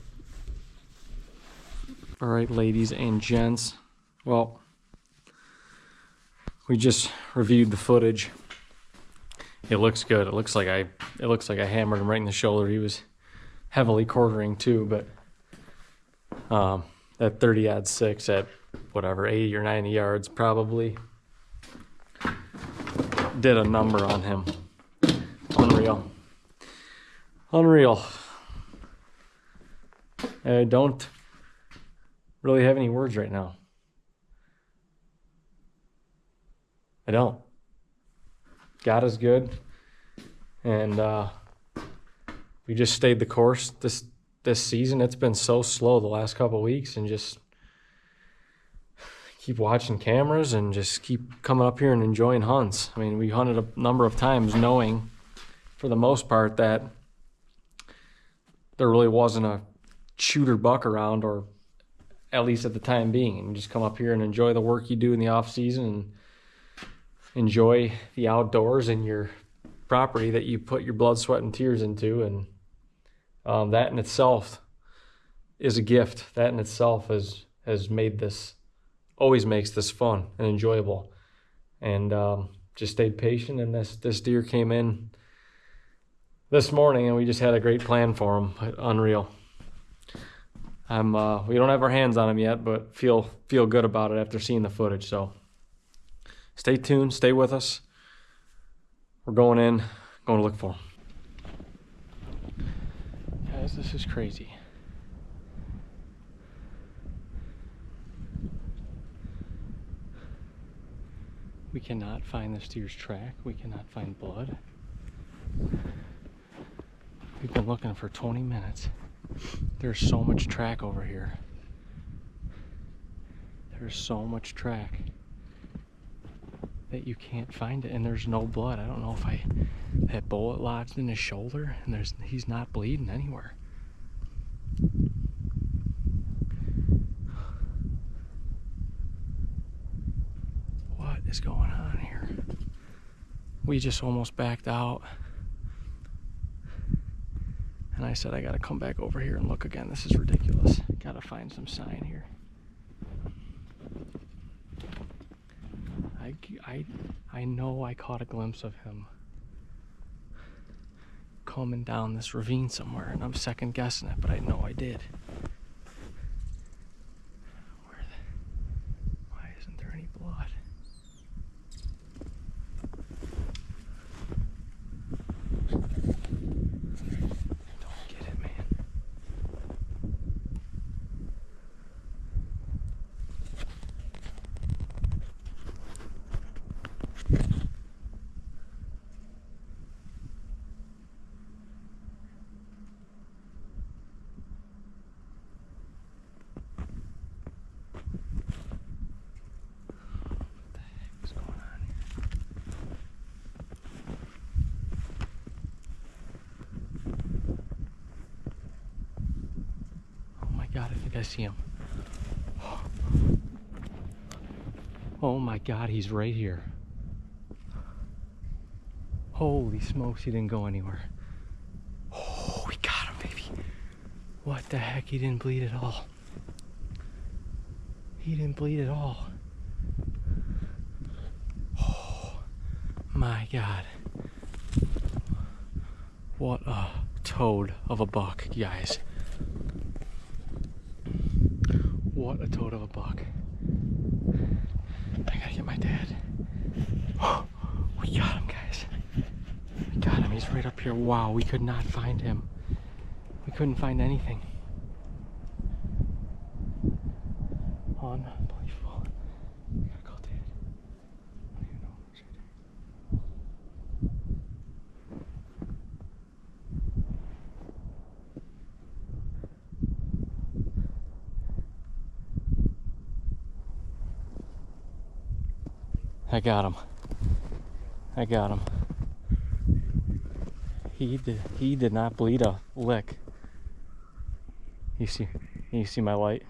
All right, ladies and gents. Well, we just reviewed the footage. It looks good. It looks like I hammered him right in the shoulder. He was heavily quartering too, but that 30-06 at whatever 80 or 90 yards probably did a number on him. Unreal. I don't really have any words right now. I don't. God is good, and we just stayed the course this season. It's been so slow the last couple of weeks, and just keep watching cameras and just keep coming up here and enjoying hunts. I mean, we hunted a number of times knowing, for the most part, that there really wasn't a shooter buck around, or at least at the time being. And you just come up here and enjoy the work you do in the off season and enjoy the outdoors and your property that you put your blood, sweat, and tears into. And that in itself is a gift. That in itself has made this, always makes this fun and enjoyable. And just stayed patient, and this deer came in this morning, and we just had a great plan for him. Unreal. We don't have our hands on him yet, but feel good about it after seeing the footage. So stay tuned, stay with us. We're going to look for him. Guys, this is crazy. We cannot find this deer's track. We cannot find blood. We've been looking for 20 minutes. There's so much track over here. There's so much track that you can't find it, and there's no blood. I don't know if that bullet lodged in his shoulder, and he's not bleeding anywhere. What is going on here? We just almost backed out, and I said I gotta come back over here and look again. This is ridiculous. Gotta find some sign here. I know I caught a glimpse of him coming down this ravine somewhere, and I'm second guessing it, but I know I did. Why isn't there any blood? Don't get it, man. God, I think I see him. Oh my God, he's right here. Holy smokes, he didn't go anywhere. Oh, we got him, baby. What the heck, he didn't bleed at all. He didn't bleed at all. Oh my God. What a toad of a buck, guys. What a toad of a buck. I gotta get my dad. Oh, we got him, guys. We got him. He's right up here. Wow, we could not find him. We couldn't find anything. Unbelievable. I gotta call Dad. I don't even know what to do. I got him. I got him. He did not bleed a lick. You see my light?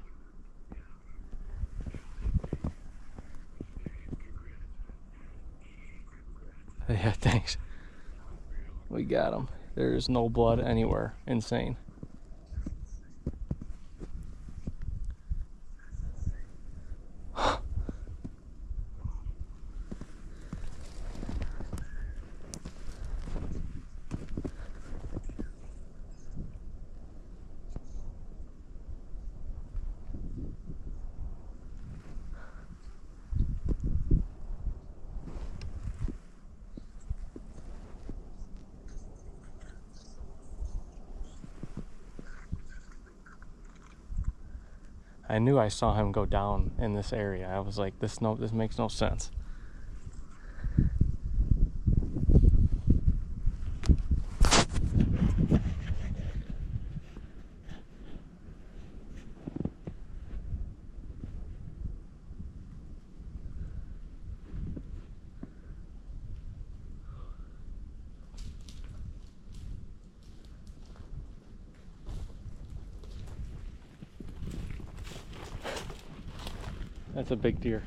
Yeah, thanks. We got him. There's no blood anywhere. Insane. I knew I saw him go down in this area. I was like, this makes no sense. That's a big deer.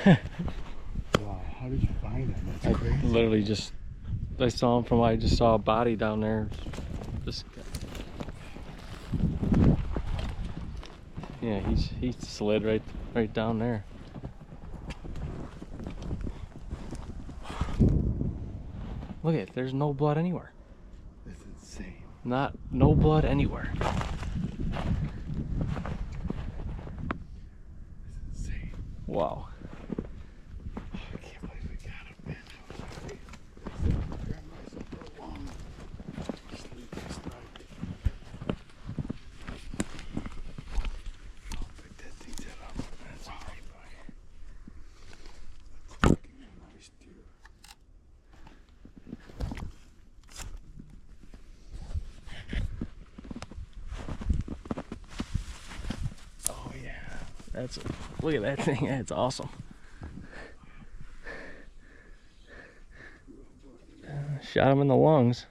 Wow, how did you find him? That's crazy. Literally just, I saw him from, I just saw a body down there. Just, yeah, he slid right down there. Look at it, there's no blood anywhere. That's insane. No blood anywhere. That's insane. Wow. I can't believe we got him, man. That was great. Preparing myself for a long sleeping strike. I'll pick that thing's head up. That's a great buck. That's fucking a nice deer. Oh yeah, look at that thing. That's awesome. Shot him in the lungs.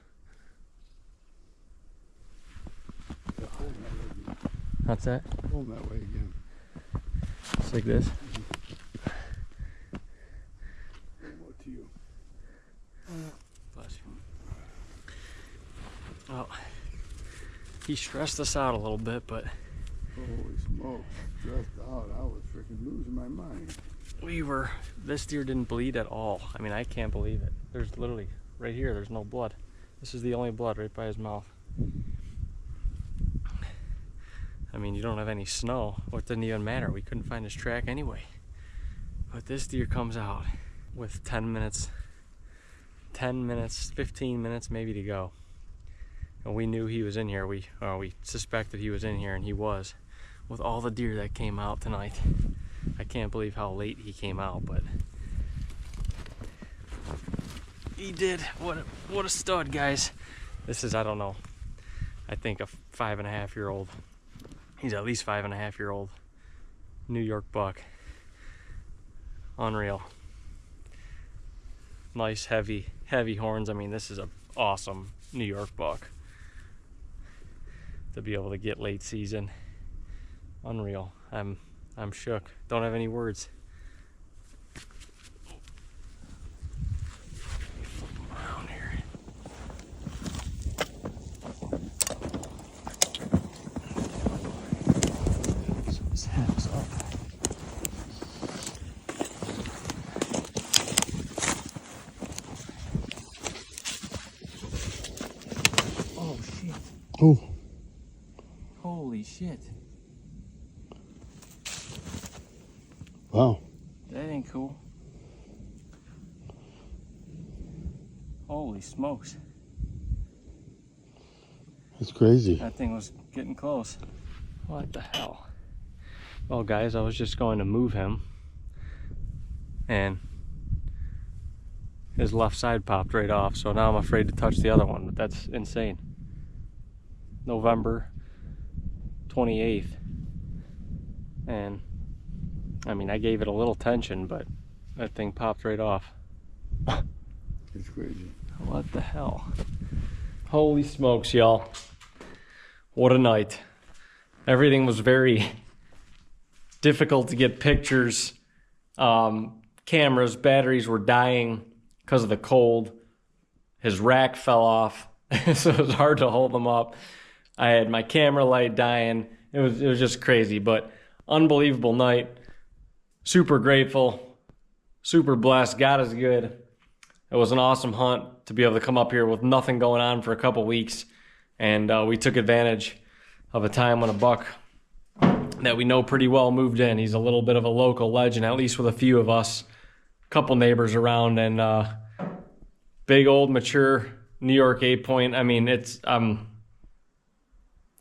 What's that? Hold that way again. It's like this. What to you? Bless you. Well, he stressed us out a little bit, but Holy smokes. Stressed out. I was freaking losing my mind. this deer didn't bleed at all. I mean, I can't believe it. There's literally, right here, there's no blood. This is the only blood right by his mouth. I mean, you don't have any snow. Well, it didn't even matter. We couldn't find his track anyway. But this deer comes out with 10 minutes, 15 minutes maybe to go. And we knew he was in here. We suspected he was in here, and he was. With all the deer that came out tonight. I can't believe how late he came out, but he did. What a stud, guys. This is, I don't know, I think a 5.5-year-old. He's at least 5.5-year-old New York buck. Unreal. Nice heavy horns. I mean, this is an awesome New York buck to be able to get late season. Unreal. I'm shook. Don't have any words. Flip him around here. So his head was up. Oh shit. Oh. Holy shit. Wow. That ain't cool. Holy smokes. That's crazy. That thing was getting close. What the hell? Well, guys, I was just going to move him, and his left side popped right off, so now I'm afraid to touch the other one, but that's insane. November 28th. And I mean, I gave it a little tension, but that thing popped right off. It's crazy. What the hell? Holy smokes, y'all. What a night. Everything was very difficult to get pictures. Cameras, batteries were dying because of the cold. His rack fell off, so it was hard to hold them up. I had my camera light dying. It was just crazy, but unbelievable night. Super grateful, super blessed. God is good. It was an awesome hunt to be able to come up here with nothing going on for a couple weeks. And we took advantage of a time when a buck that we know pretty well moved in. He's a little bit of a local legend, at least with a few of us, a couple neighbors around, and big old mature New York 8-point. I mean, I'm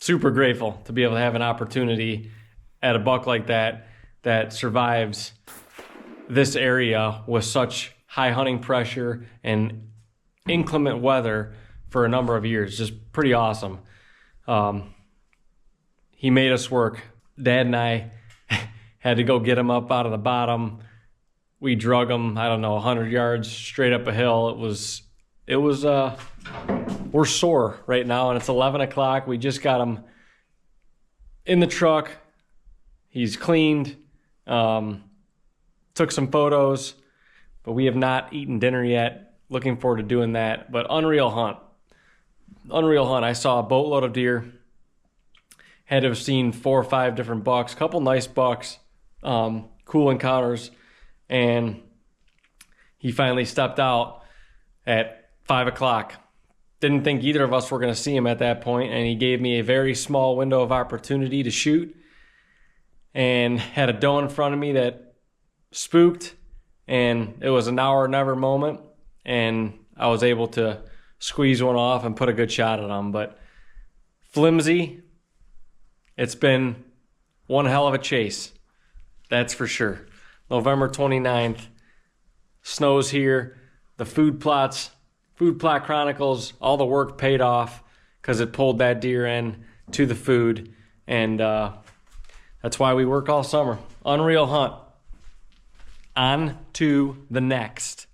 super grateful to be able to have an opportunity at a buck like that survives this area with such high hunting pressure and inclement weather for a number of years. Just pretty awesome. He made us work. Dad and I had to go get him up out of the bottom. We drug him, I don't know, 100 yards straight up a hill. We're sore right now, and it's 11 o'clock. We just got him in the truck. He's cleaned, took some photos, but we have not eaten dinner yet. Looking forward to doing that. But unreal hunt. Unreal hunt. I saw a boatload of deer. Had to have seen 4 or 5 different bucks. Couple nice bucks. Cool encounters. And he finally stepped out at 5 o'clock. Didn't think either of us were going to see him at that point, and he gave me a very small window of opportunity to shoot, and had a doe in front of me that spooked, and it was a now or never moment, and I was able to squeeze one off and put a good shot at him. But flimsy, it's been one hell of a chase, that's for sure. November 29th, snow's here, the food plot chronicles, all the work paid off because it pulled that deer in to the food, and that's why we work all summer. Unreal hunt. On to the next.